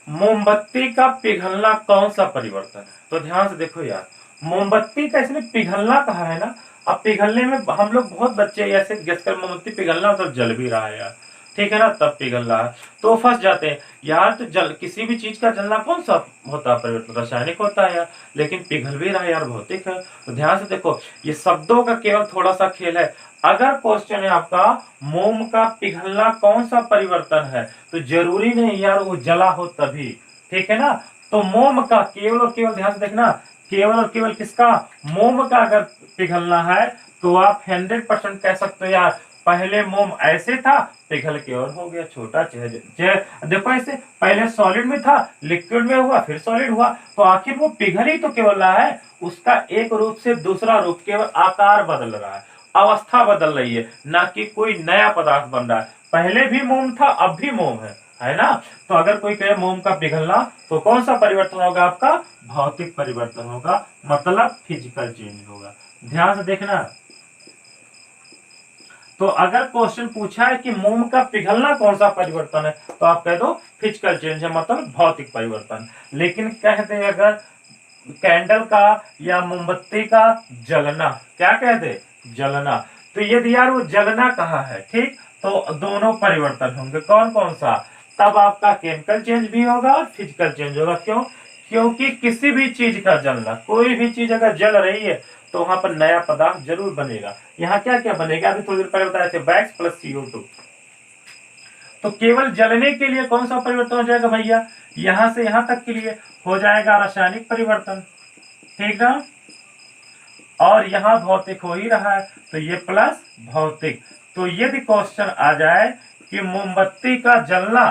मोमबत्ती का पिघलना कौन सा परिवर्तन है? तो ध्यान से देखो यार, मोमबत्ती का इसने पिघलना कहा है ना। अब पिघलने में हम लोग बहुत बच्चे ऐसे गेस कर, मोमबत्ती पिघलना मतलब जल भी रहा है यार, ठीक है ना, तब पिघल रहा है, तो फंस जाते हैं यार। तो जल, किसी भी चीज का जलना कौन सा होता है? परिवर्तन रासायनिक होता है यार, लेकिन पिघल भी रहा है यार, भौतिक है। तो ध्यान से देखो, ये शब्दों का केवल थोड़ा सा खेल है। अगर क्वेश्चन है आपका मोम का पिघलना कौन सा परिवर्तन है, तो जरूरी नहीं यार वो जला हो तभी, ठीक है ना। तो मोम का केवल और केवल, ध्यान से देखना, केवल और केवल किसका? मोम का अगर पिघलना है तो आप 100% कह सकते हो यार, पहले मोम ऐसे था, पिघल के और हो गया छोटा देखो ऐसे, पहले सॉलिड में था, लिक्विड में हुआ, फिर सॉलिड हुआ, तो आखिर वो पिघल ही तो केवल रहा है। उसका एक रूप से दूसरा रूप, केवल आकार बदल रहा है, अवस्था बदल रही है, ना कि कोई नया पदार्थ बन रहा है। पहले भी मोम था, अब भी मोम है ना। तो अगर कोई कहे मोम का पिघलना, तो कौन सा परिवर्तन होगा आपका? भौतिक परिवर्तन होगा, मतलब फिजिकल चेंज होगा। ध्यान से देखना। तो अगर क्वेश्चन पूछा है कि मोम का पिघलना कौन सा परिवर्तन है, तो आप कह दो फिजिकल चेंज है, मतलब भौतिक परिवर्तन। लेकिन कह दे अगर कैंडल का या मोमबत्ती का जलना, क्या कह दे? जलना। तो यदि यार वो जलना कहा है, ठीक, तो दोनों परिवर्तन होंगे, कौन कौन सा? तब आपका केमिकल चेंज भी होगा और फिजिकल चेंज होगा। क्यों? क्योंकि किसी भी चीज का जलना, कोई भी चीज अगर जल रही है तो वहां पर नया पदार्थ जरूर बनेगा। यहाँ क्या क्या बनेगा? अभी थोड़ी देर पहले बताए थे, वैक्स प्लस CO2। तो केवल जलने के लिए कौन सा परिवर्तन हो जाएगा भैया? यहां से यहां तक के लिए हो जाएगा रासायनिक परिवर्तन, ठीक ना। और यहाँ भौतिक हो ही रहा है, तो ये प्लस भौतिक, तो यदि क्वेश्चन आ जाए कि मोमबत्ती का जलना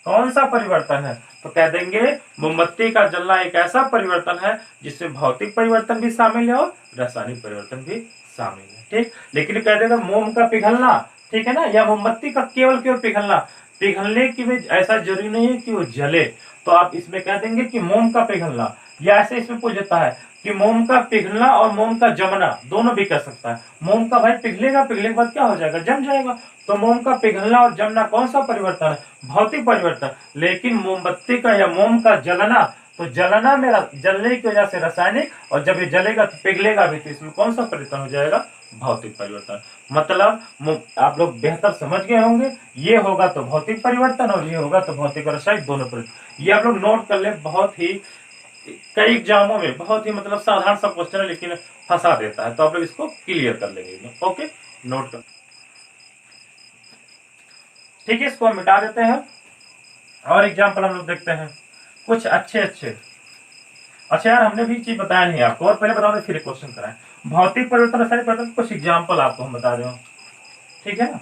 कौन सा परिवर्तन है, तो कह देंगे मोमबत्ती का जलना एक ऐसा परिवर्तन है जिसमें भौतिक परिवर्तन भी शामिल है और रासायनिक परिवर्तन भी शामिल है। ठीक, लेकिन कह देगा मोम का पिघलना, ठीक है ना, या मोमबत्ती का केवल पिघलना, पिघलने की भी ऐसा जरूरी नहीं है कि वो जले, तो आप इसमें कह देंगे कि मोम का पिघलना, या ऐसे इसमें पूछ जाता है कि मोम का पिघलना और मोम का जमना, दोनों भी कर सकता है। मोम का भाई पिघलेगा, पिघलने के बाद क्या हो जाएगा, जम जाएगा, तो मोम का पिघलना और जमना कौन सा परिवर्तन है, भौतिक परिवर्तन। लेकिन मोमबत्ती का या मोम का जलना, तो जलना में जलने की वजह से रासायनिक, और जब ये जलेगा तो पिघलेगा भी, तो इसमें कौन सा परिवर्तन हो जाएगा, भौतिक परिवर्तन। मतलब आप लोग बेहतर समझ गए होंगे, ये होगा तो भौतिक परिवर्तन और ये होगा तो भौतिक और रासायनिक दोनों परिवर्तन। ये आप लोग नोट कर ले, बहुत ही कई एग्जामों में बहुत ही मतलब साधारण सा क्वेश्चन है लेकिन फंसा देता है, तो आप लोग इसको क्लियर कर लेंगे। ओके, नोट कर, ठीक है, इसको हम मिटा देते हैं और एग्जाम्पल हम लोग देखते हैं कुछ अच्छे। अच्छा यार, हमने भी चीज बताया नहीं आपको, और पहले बता दो फिर क्वेश्चन कराएं। भौतिक परिवर्तन, रासायनिक परिवर्तन, कुछ एग्जाम्पल आपको हम बता दें, ठीक है ना।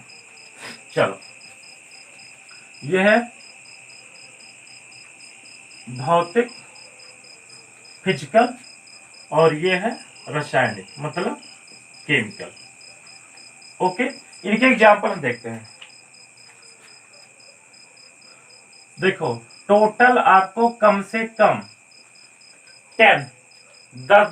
चलो, ये है भौतिक, फिजिकल, और ये है रासायनिक मतलब केमिकल। ओके, इनके एग्जाम्पल हम देखते हैं। देखो, टोटल आपको कम से कम 10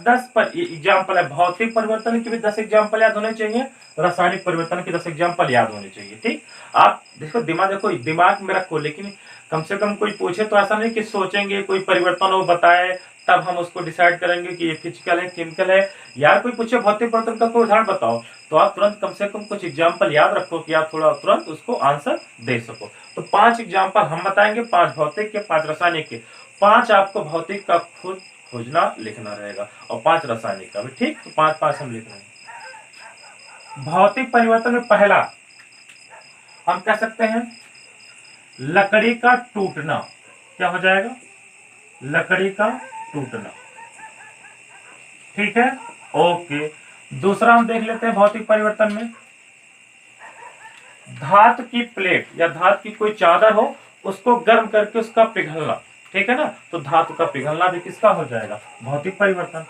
10 पर एग्जाम्पल है। भौतिक परिवर्तन के भी 10 एग्जाम्पल याद होने चाहिए, रासायनिक परिवर्तन के 10 एग्जाम्पल याद होने चाहिए। ठीक, आप देखो, दिमाग में रखो, लेकिन कम से कम कोई पूछे तो ऐसा नहीं कि सोचेंगे कोई परिवर्तन हो बताए तब हम उसको डिसाइड करेंगे कि ये फिजिकल है केमिकल है। यार कोई पूछे भौतिक परिवर्तन का कोई उदाहरण बताओ, तो आप तुरंत कम से कम कुछ एग्जाम्पल याद रखो कि आप थोड़ा तुरंत उसको आंसर दे सको। तो 5 एग्जाम्पल हम बताएंगे, 5 भौतिक के, 5 रासायनिक के। 5 आपको भौतिक का खुद खोजना लिखना रहेगा और 5 रासायनिक का भी। ठीक, तो 5 हम लिख रहे हैं। भौतिक परिवर्तन में पहला हम कह सकते हैं लकड़ी का टूटना। क्या हो जाएगा, लकड़ी का टूटना। ठीक है, ओके। दूसरा हम देख लेते हैं भौतिक परिवर्तन में, धातु की प्लेट या धातु की कोई चादर हो, उसको गर्म करके उसका पिघलना। ठीक है ना, तो धातु का पिघलना भी किसका हो जाएगा, भौतिक परिवर्तन,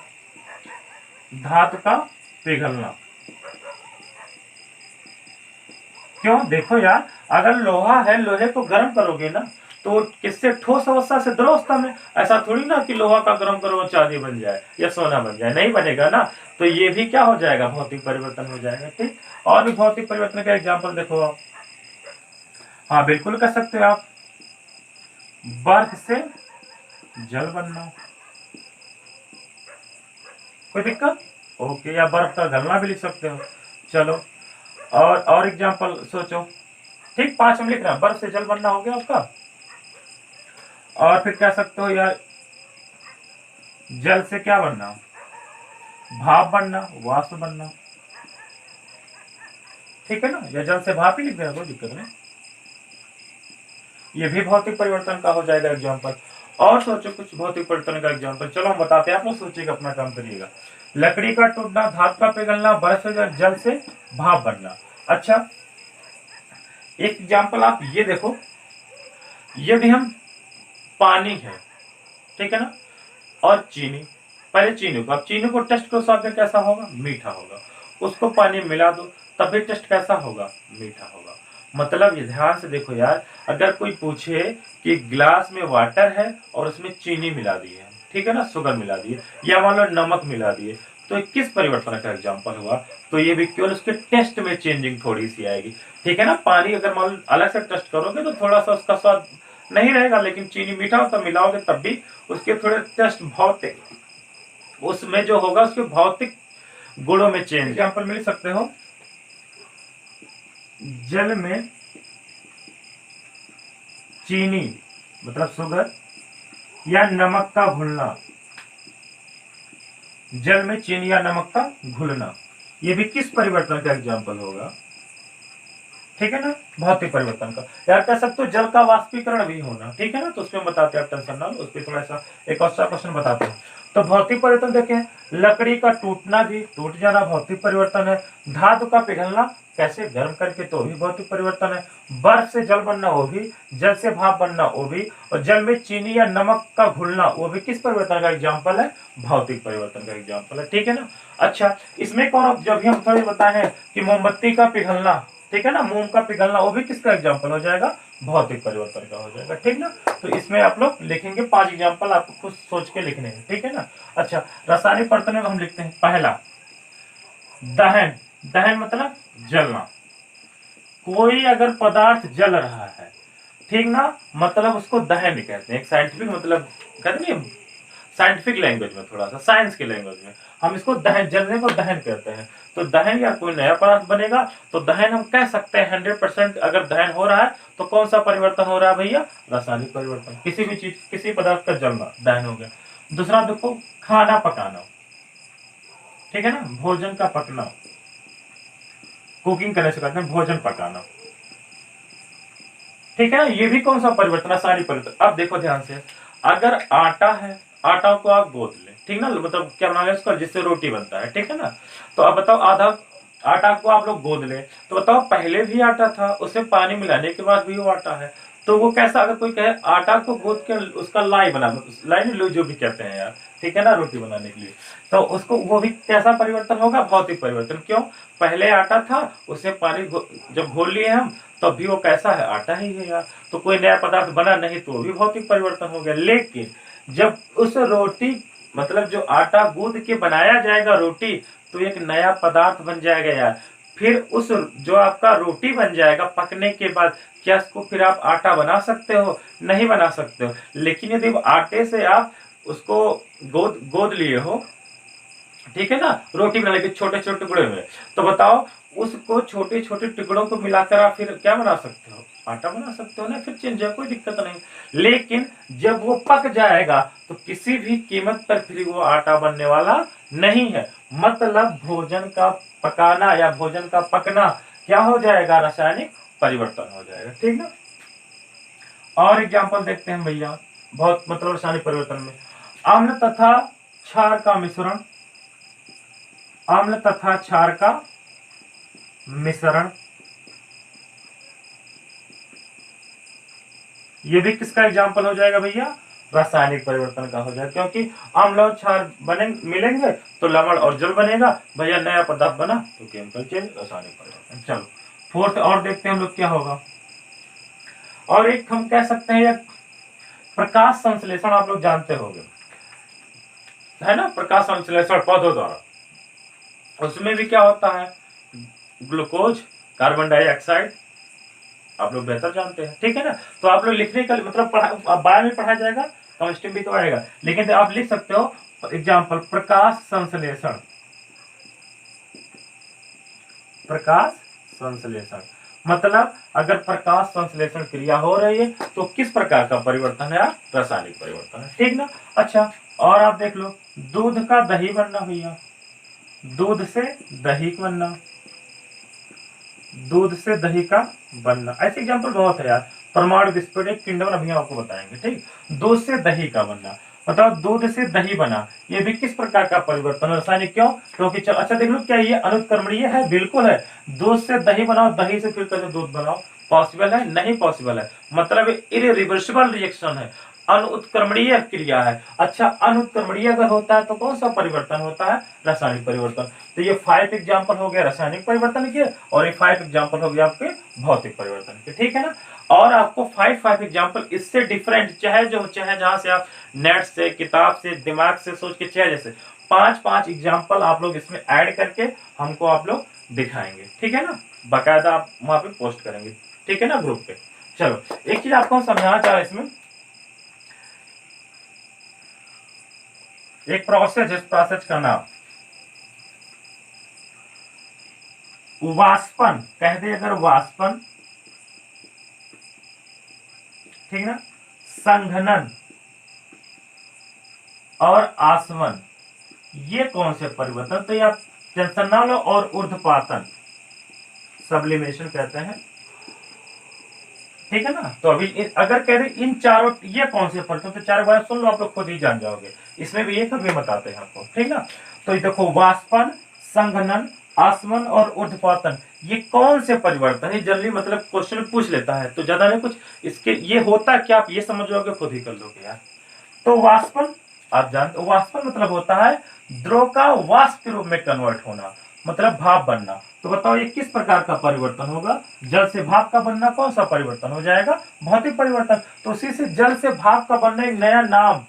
धातु का पिघलना। क्यों, देखो यार, अगर लोहा है, लोहे को गर्म करोगे ना तो किससे, ठोस अवस्था से द्रव अवस्था में। ऐसा थोड़ी ना कि लोहा का गर्म करो चांदी बन जाए या सोना बन जाए, नहीं बनेगा ना। तो ये भी क्या हो जाएगा, भौतिक परिवर्तन हो जाएगा। ठीक, और भी भौतिक परिवर्तन का एग्जाम्पल देखो आप, हाँ बिल्कुल कर सकते हो आप, बर्फ से जल बनना, कोई दिक्कत, ओके, या बर्फ का गलना भी लिख सकते हो। चलो, और एग्जाम्पल सोचो। ठीक, 5 हम लिख रहे हैं, बर्फ से जल बनना हो गया आपका। और फिर कह सकते हो यार, जल से क्या बनना, भाप बनना, वाष्प बनना। ठीक है ना, या जल से भाप ही लिख देना, कोई दिक्कत नहीं, ये भी भौतिक परिवर्तन का हो जाएगा एग्जाम्पल। और सोचो कुछ भौतिक परिवर्तन का एग्जाम्पल, चलो हम बताते हैं, आप लोग सोचिएगा, अपना काम करिएगा। लकड़ी का टूटना, धातु का पिघलना, बर्फ से जल से भाप बनना। अच्छा, एक एग्जाम्पल आप ये देखो, यदि हम पानी है, ठीक है ना, और चीनी, पहले चीनी को, अब चीनी को टेस्ट करो, स्वाद में कैसा होगा, मीठा होगा। उसको पानी में मिला दो, तब भी टेस्ट कैसा होगा, मीठा होगा। मतलब ये ध्यान से देखो यार, अगर कोई पूछे कि ग्लास में वाटर है और उसमें चीनी मिला दी है, ठीक है ना, शुगर मिला दी है, या मान लो नमक मिला दिए, तो किस परिवर्तन का एग्जाम्पल हुआ, तो ये भी केवल उसके टेस्ट में चेंजिंग थोड़ी सी आएगी। ठीक है ना, पानी अगर मान लो अलग से टेस्ट करोगे तो थोड़ा सा उसका स्वाद नहीं रहेगा, लेकिन चीनी मीठा हो तो मिलाओगे तब भी उसके थोड़े टेस्ट भौतिक, उसमें जो होगा उसके भौतिक गुणों में चेंज। एग्जाम्पल मिल सकते हो, जल में चीनी मतलब शुगर या नमक का घुलना, जल में चीनी या नमक का घुलना, ये भी किस परिवर्तन का एग्जाम्पल होगा, ठीक है ना, भौतिक परिवर्तन का। यार कह सकते हो जल का वाष्पीकरण भी होना, ठीक है ना, तो उसमें बताते हैं, टेंशन ना लो, उस पर थोड़ा सा एक और क्वेश्चन बताते हैं। तो भौतिक परिवर्तन देखें, लकड़ी का टूटना भी, टूट जाना भौतिक परिवर्तन है। धातु का पिघलना, कैसे, गर्म करके, तो भी भौतिक परिवर्तन है। बर्फ से जल बनना वो भी, जल से भाप बनना वो भी, और जल में चीनी या नमक का घुलना वो भी किस परिवर्तन का एग्जाम्पल है, भौतिक परिवर्तन का एग्जाम्पल है। ठीक है ना। अच्छा, इसमें कौन, जब भी हम थोड़ी बताए हैं कि मोमबत्ती का पिघलना, ठीक है ना, मोम का पिघलना, वो भी किसका एग्जाम्पल हो जाएगा, भौतिक परिवर्तन का हो जाएगा। ठीक ना। तो इसमें आप लोग लिखेंगे 5 एग्जाम्पल, आपको खुद सोच के लिखने हैं। ठीक है ना। अच्छा, रासायनिक परिवर्तन में हम लिखते हैं पहला दहन। दहन मतलब जलना। कोई अगर पदार्थ जल रहा है, ठीक ना, मतलब उसको दहन कहते हैं। एक साइंटिफिक मतलब कहते हैं, साइंटिफिक लैंग्वेज में, थोड़ा सा साइंस की लैंग्वेज में हम इसको दहन, जलने को दहन कहते हैं। तो दहन या कोई नया पदार्थ बनेगा तो दहन हम कह सकते हैं 100%। अगर दहन हो रहा है तो कौन सा परिवर्तन हो रहा है भैया, रासायनिक परिवर्तन। किसी भी चीज, किसी पदार्थ का जलना दहन हो गया। दूसरा देखो, खाना पकाना, ठीक है ना, भोजन का पकना, कुकिंग करने से कहते हैं भोजन पकाना। ठीक है ना, ये भी कौन सा परिवर्तन, रासायनिक परिवर्तन। अब देखो ध्यान से, अगर आटा है, आटा को आप गोद ले, ठीक ना, मतलब क्या बना ले उसका, जिससे रोटी बनता है। ठीक है ना। तो अब बताओ, आधा आटा को आप लोग गोद ले, तो बताओ पहले भी आटा था, उसमें पानी मिलाने के बाद भी वो आटा है, तो वो कैसा, अगर कोई कहे आटा को गोद के उसका लाई बना, लाई नहीं, जो भी कहते हैं यार, ठीक है ना, रोटी बनाने के लिए, तो उसको, वो भी कैसा परिवर्तन होगा, भौतिक परिवर्तन। क्यों, पहले आटा था, उसमें पानी जब घोल लिए हम, तब भी वो कैसा है, आटा ही है यार। तो कोई नया पदार्थ बना नहीं, तो वो भी भौतिक परिवर्तन हो गया। लेकिन जब उस रोटी, मतलब जो आटा गूंद के बनाया जाएगा रोटी, तो एक नया पदार्थ बन जाएगा यार। फिर उस, जो आपका रोटी बन जाएगा पकने के बाद, क्या इसको फिर आप आटा बना सकते हो, नहीं बना सकते हो। लेकिन यदि आटे से आप उसको गोद गोद लिए हो, ठीक है ना, रोटी बनाने के छोटे छोटे टुकड़े में, तो बताओ उसको छोटे छोटे टुकड़ों को मिलाकर आप फिर क्या बना सकते हो, आटा बना सकते हो ना, फिर चेंज है, कोई दिक्कत नहीं। लेकिन जब वो पक जाएगा तो किसी भी कीमत पर फिर वो आटा बनने वाला नहीं है। मतलब भोजन का पकाना या भोजन का पकना क्या हो जाएगा, रासायनिक परिवर्तन हो जाएगा। ठीक ना। और एग्जाम्पल देखते हैं भैया, बहुत मतलब रासायनिक परिवर्तन में, अम्ल तथा क्षार का मिश्रण, अम्ल तथा क्षार का मिश्रण, ये भी किसका एग्जाम्पल हो जाएगा भैया, रासायनिक परिवर्तन का हो जाएगा। क्योंकि अम्ल और क्षार बने मिलेंगे तो लवण और जल बनेगा भैया, नया पदार्थ बना तो केमिकल चेंज, रासायनिक परिवर्तन। चलो फोर्थ और देखते हैं हम लोग क्या होगा। और एक हम कह सकते हैं प्रकाश संश्लेषण, आप लोग जानते होंगे, है ना, प्रकाश संश्लेषण पौधों द्वारा। उसमें भी क्या होता है, ग्लूकोज, कार्बन डाइऑक्साइड, आप लोग बेहतर जानते हैं। ठीक है ना। तो आप लोग लिखने का मतलब बायो में पढ़ा जाएगा, केमिस्ट्री भी तो आएगा, लेकिन तो आप लिख सकते हो एग्जाम्पल, प्रकाश संश्लेषण, प्रकाश संश्लेषण मतलब अगर प्रकाश संश्लेषण क्रिया हो रही है तो किस प्रकार का परिवर्तन है, रासायनिक परिवर्तन है। ठीक ना। अच्छा, और आप देख लो, दूध का दही बनना भैया, दूध से दही बनना, दूध से दही का बनना, ऐसे एग्जाम्पल बहुत है यार। परमाणु विस्फोट, एक किंडम अभी आपको बताएंगे। ठीक, दूध से दही का बनना, बताओ दूध से दही बना, ये भी किस प्रकार का परिवर्तन, रासायनिक। क्यों, क्योंकि अच्छा देख लो, क्या ये अनुत्क्रमणीय है, बिल्कुल है। दूध से दही बनाओ, दही से फिर कैसे दूध बनाओ, पॉसिबल है, नहीं पॉसिबल है। मतलब इरिवर्सिबल रिएक्शन है, अनुत्क्रमणीय क्रिया है। अच्छा, अनुत्क्रमणीय अगर होता है तो कौन सा परिवर्तन होता है, रासायनिक परिवर्तन। तो ये 5 एग्जाम्पल हो गया रासायनिक परिवर्तन के, और ये 5 एग्जाम्पल हो गया आपके भौतिक परिवर्तन के। ठीक है ना। और आपको 5 एग्जाम्पल इससे डिफरेंट, चाहे जहां से आप नेट से, किताब से, दिमाग से सोच के, चाहे जैसे 5 एग्जाम्पल आप लोग इसमें ऐड करके हमको आप लोग दिखाएंगे। ठीक है ना, बाकायदा आप वहां पे पोस्ट करेंगे, ठीक है ना, ग्रुप पे। चलो, एक चीज आपको हम समझाना चाह रहे हैं इसमें, एक प्रोसेस, इस प्रोसेस का नाम वाष्पन, कह दे अगर वाष्पन, ठीक ना, संघनन और आसवन, ये कौन से परिवर्तन, तो या टेंशन ना लो, और ऊर्ध्वपातन, सब्लिमेशन कहते हैं, ठीक है ना। तो अभी अगर कह रहे इन चारों ये कौन से फल, तो चार बार सुन लो, आप लोग खुद ही जान जाओगे। इसमें भी एक अभी बताते हैं आपको, ठीक ना। तो ये देखो, वाष्पन, संघनन, आसवन और ऊर्ध्वपातन, ये कौन से परिवर्तन है। जनरली मतलब क्वेश्चन पूछ लेता है, तो ज्यादा नहीं कुछ इसके ये होता क्या, आप ये समझ लोगे, खुद ही कर लोगे यार। तो वाष्पन, आप जानते हो वाष्पन मतलब होता है द्रव का वाष्प के रूप में कन्वर्ट होना, मतलब भाप बनना। तो बताओ ये किस प्रकार का परिवर्तन होगा। जल से भाप का बनना कौन सा परिवर्तन हो जाएगा, भौतिक परिवर्तन। तो उसी से जल से भाप का बनना एक नया नाम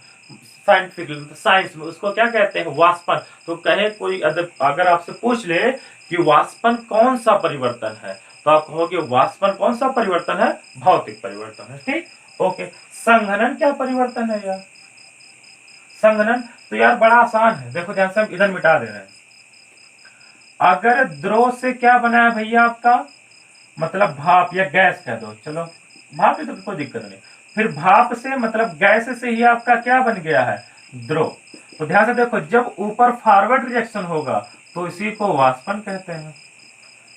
साइंटिफिक साइंस में, उसको क्या कहते हैं, वाष्पन। तो कहे कोई अगर आपसे पूछ ले कि वाष्पन कौन सा परिवर्तन है, तो आप कहोगे वाष्पन कौन सा परिवर्तन है, भौतिक परिवर्तन है, ठीक। ओके, संघनन क्या परिवर्तन है यार। संघनन तो यार बड़ा आसान है, देखो ध्यान से हम इधर मिटा दे रहे हैं। अगर द्रव से क्या बना है भैया आपका, मतलब भाप या गैस कह दो, चलो भाप है तो कोई दिक्कत नहीं। फिर भाप से मतलब गैस से ही आपका क्या बन गया है, द्रव। तो ध्यान से देखो, जब ऊपर फॉरवर्ड रिएक्शन होगा तो इसी को वाष्पन कहते हैं,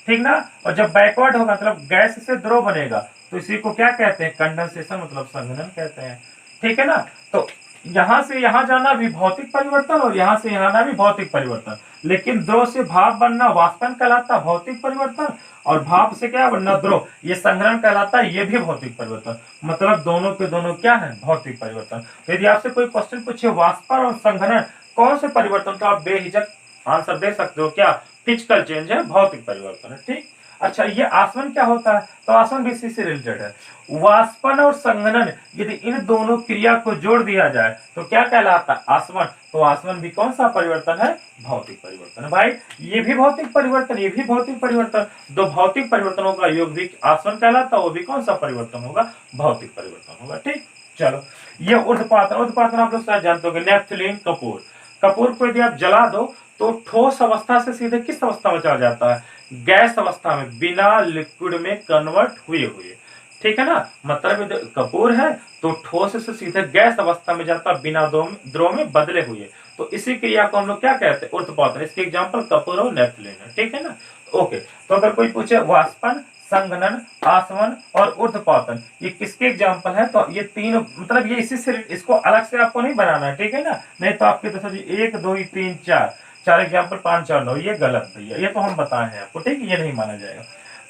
ठीक ना। और जब बैकवर्ड होगा मतलब गैस से द्रव बनेगा तो इसी को क्या कहते हैं, कंडेंसेशन मतलब संघनन कहते हैं, ठीक है ना। तो यहां से यहां जाना भी भौतिक परिवर्तन और यहां से यहां आना भी भौतिक परिवर्तन। लेकिन द्रव से भाप बनना वाष्पन कहलाता भौतिक परिवर्तन, और भाप से क्या बनना द्रव, ये संघनन कहलाता है, ये भी भौतिक परिवर्तन। मतलब दोनों के दोनों क्या है, भौतिक परिवर्तन। यदि आपसे कोई क्वेश्चन पूछे वाष्पन और संघनन कौन से परिवर्तन, तो आप बेहिचक आंसर दे सकते हो, क्या, फिजिकल चेंज है, भौतिक परिवर्तन है, ठीक। अच्छा, ये आसवन क्या होता है, तो आसवन भी इसी से रिलेटेड है। वाष्पन और संघनन यदि इन दोनों क्रिया को जोड़ दिया जाए तो क्या कहलाता है, आसवन। तो आसवन भी कौन सा परिवर्तन है, भौतिक परिवर्तन है भाई। ये भी भौतिक परिवर्तन, ये भी भौतिक परिवर्तन, दो भौतिक परिवर्तनों का योग भी आसवन कहलाता है, वो भी कौन सा परिवर्तन होगा, भौतिक परिवर्तन होगा, ठीक। चलो, ये ऊर्ध्वपातन, ऊर्ध्वपातन आप लोग शायद जानते होंगे, नेफ्थलीन कपूर। कपूर को यदि आप जला दो तो ठोस अवस्था से सीधे किस अवस्था में चला जाता है, गैस अवस्था में, बिना लिक्विड में कन्वर्ट हुए हुए, ठीक है ना। मतलब कपूर है तो ठोस से सीधे गैस अवस्था में जाता, बिना द्रव में बदले हुए। तो इसी क्रिया को हम लोग क्या कहते हैं, ऊर्ध्वपातन। इसके एग्जांपल कपूर और नेफ्थलीन है, ठीक है ना। ओके, तो अगर कोई पूछे वाष्पन, संघनन, आसवन और ऊर्ध्वपातन ये किसके एग्जांपल है, तो ये तीन मतलब ये इसी से, इसको अलग से आपको नहीं बनाना है, ठीक है ना। नहीं तो आपके तो एक दो तीन चार, चार एग्जाम्पल, पांच चार नौ, ये गलत भैया, ये तो हम बताए हैं आपको, ठीक है, ये नहीं माना जाएगा।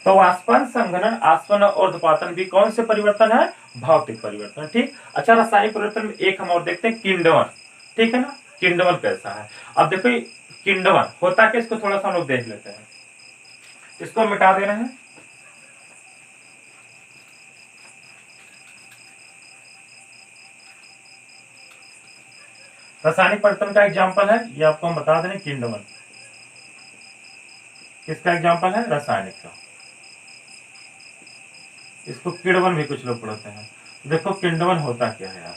तो वाष्पन, संघनन, आसवन और ऊर्ध्वपातन भी कौन से परिवर्तन है, भौतिक परिवर्तन, ठीक। अच्छा, रासायनिक परिवर्तन में एक हम और देखते हैं, किण्वन, ठीक है ना। किण्वन कैसा है, अब देखो किण्वन होता क्या, इसको थोड़ा सा हम लोग देख लेते हैं। इसको मिटा दे रहे हैं। रासायनिक परिवर्तन का एग्जाम्पल है, ये आपको हम बता दें, किण्वन किसका एग्जाम्पल है, रासायनिक का। इसको किण्वन भी कुछ लोग पढ़ते हैं। देखो किण्वन होता क्या है यार,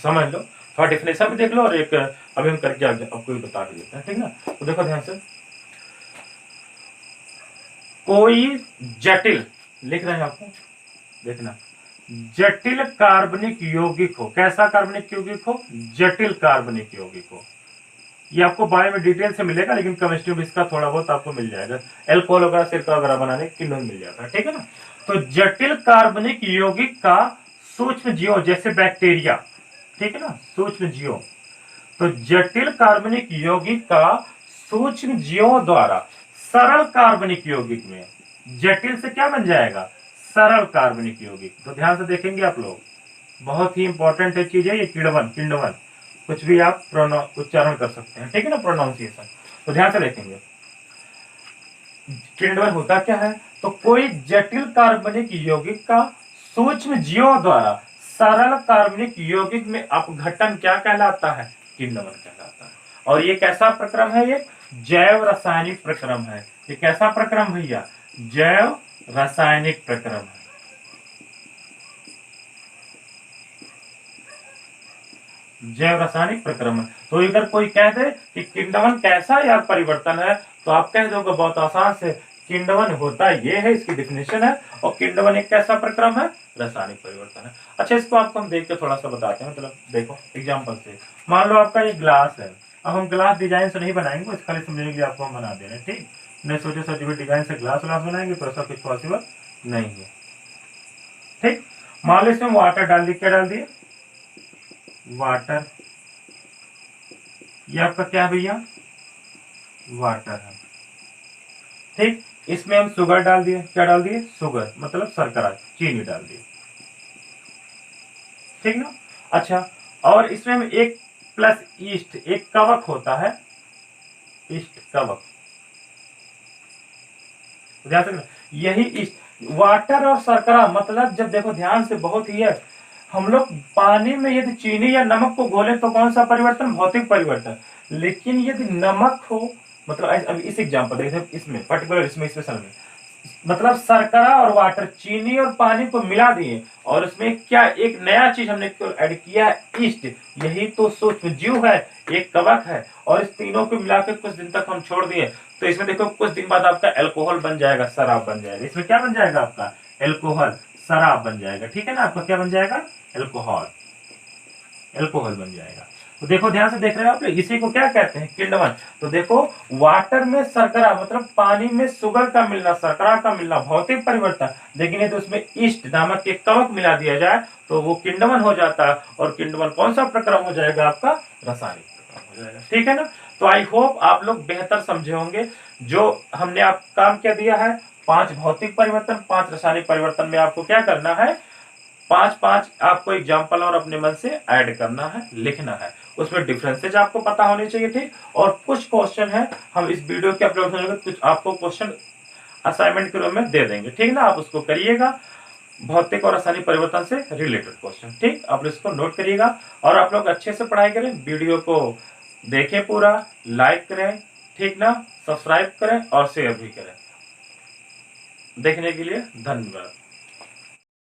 समझ लो, थोड़ा डिफिनेशन भी देख लो, और एक अभी हम करके आपको बता भी देते हैं, ठीक ना। तो देखो ध्यान से, कोई जटिल, लिख रहे हैं आपको, देखना, जटिल कार्बनिक यौगिक हो, कैसा कार्बनिक यौगिक हो, जटिल कार्बनिक यौगिक हो। ये आपको बायो में डिटेल से मिलेगा, लेकिन केमिस्ट्री में इसका थोड़ा बहुत आपको मिल जाएगा, एल्कोहल वगैरह, सिरका वगैरह बनाने किण्वन मिल जाता है, ठीक है ना। तो जटिल कार्बनिक यौगिक का सूक्ष्म जीवों जैसे बैक्टीरिया, ठीक है ना, सूक्ष्म जीवों। तो जटिल कार्बनिक यौगिक का सूक्ष्म जीवों द्वारा सरल कार्बनिक यौगिक में, जटिल से क्या बन जाएगा, सरल कार्बनिक यौगिक। तो ध्यान से देखेंगे आप लोग, बहुत ही इंपॉर्टेंट चीज है ये किण्वन, किण्वन कुछ भी आप उच्चारण कर सकते हैं, ठीक है ना, प्रोनाउंसिएशन। तो ध्यान से देखेंगे, किण्वन होता क्या है, तो कोई जटिल कार्बनिक यौगिक का सूक्ष्म जीवों द्वारा सरल कार्बनिक यौगिक में अपघटन क्या कहलाता है, किण्वन कहलाता है। और ये कैसा प्रक्रम है, ये जैव रासायनिक प्रक्रम है। ये कैसा प्रक्रम भैया, जैव रासायनिक प्रक्रम है। जैव रासायनिक प्रक्रम। तो इधर कोई कह दे कि किण्वन कैसा यार परिवर्तन है, तो आप कह दोगे बहुत आसान से, किण्वन होता ये है, इसकी डिफिनेशन है, और किण्वन एक कैसा प्रक्रम है, रासायनिक परिवर्तन है। अच्छा, इसको आपको हम देख के थोड़ा सा बताते हैं, मतलब देखो एग्जाम्पल से, मान लो आपका ये ग्लास है। अब हम ग्लास डिजाइन से नहीं बनाएंगे, इस खाली समझने के लिए आपको हम बना दे रहे हैं, ठीक। नहीं सोचे सच डिजाइन से ग्लास व्लास बनाएंगे तो ऐसा कुछ पॉसिबल नहीं है। ठीक, मान लो इसमें वाटर डाल दिए, क्या डाल दिए, वाटर, ये आपका क्या है भैया, वाटर है। ठीक, इसमें हम शुगर डाल दिए, क्या डाल दिए, शुगर मतलब शर्करा, चीनी डाल दिए। ठीक ना। अच्छा, और इसमें हम एक प्लस ईस्ट, एक कवक होता है, ईस्ट कवक, ध्यान से, यही ईस्ट, वाटर और शर्करा मतलब जब देखो ध्यान से, बहुत ही है, हम लोग पानी में यदि चीनी या नमक को घोले तो कौन सा परिवर्तन, भौतिक परिवर्तन। लेकिन यदि नमक हो, मतलब अभी इस एग्जांपल देखिए, इसमें पर्टिकुलर, इसमें स्पेशल में, मतलब शर्करा और वाटर, चीनी और पानी को मिला दिए और उसमें क्या एक नया चीज हमने ऐड किया, ईस्ट। यही तो सूक्ष्म जीव है, एक कवक है, और इस तीनों को मिला के कुछ दिन तक हम छोड़ दिए तो इसमें देखो कुछ दिन बाद आपका अल्कोहल बन जाएगा, शराब बन जाएगा। इसमें क्या बन जाएगा आपका, अल्कोहल, शराब बन जाएगा। ठीक है ना, आपका क्या बन जाएगा, अल्कोहल, अल्कोहल बन जाएगा। तो देखो ध्यान से देख रहे हो आप, इसी को क्या कहते हैं, किण्वन। तो देखो, वाटर में शर्करा मतलब पानी में शुगर का मिलना, शर्करा का मिलना, भौतिक परिवर्तन। लेकिन यदि उसमें ईस्ट नामक एक कवक मिला दिया जाए तो वो किण्वन हो जाता है, और किण्वन कौन सा प्रक्रम हो जाएगा आपका, रासायनिक प्रक्रम हो जाएगा। ठीक है ना। तो आई होप आप लोग बेहतर समझे होंगे। जो हमने आप काम क्या दिया है, 5 भौतिक परिवर्तन, 5 रासायनिक परिवर्तन में आपको क्या करना है, 5-5 आपको एग्जाम्पल और अपने मन से ऐड करना है, लिखना है, उसमें डिफरेंसेज आपको पता होने चाहिए। ठीक, और कुछ क्वेश्चन है हम इस वीडियो के अपलोड होने के कुछ आपको क्वेश्चन असाइनमेंट के रूप में दे देंगे। ठीक ना, आप उसको करिएगा, भौतिक और रासायनिक परिवर्तन से रिलेटेड क्वेश्चन। ठीक, आप इसको नोट करिएगा और आप लोग अच्छे से पढ़ाई करें, वीडियो को देखें पूरा, लाइक करें, ठीक ना, सब्सक्राइब करें और शेयर भी करें। देखने के लिए धन्यवाद।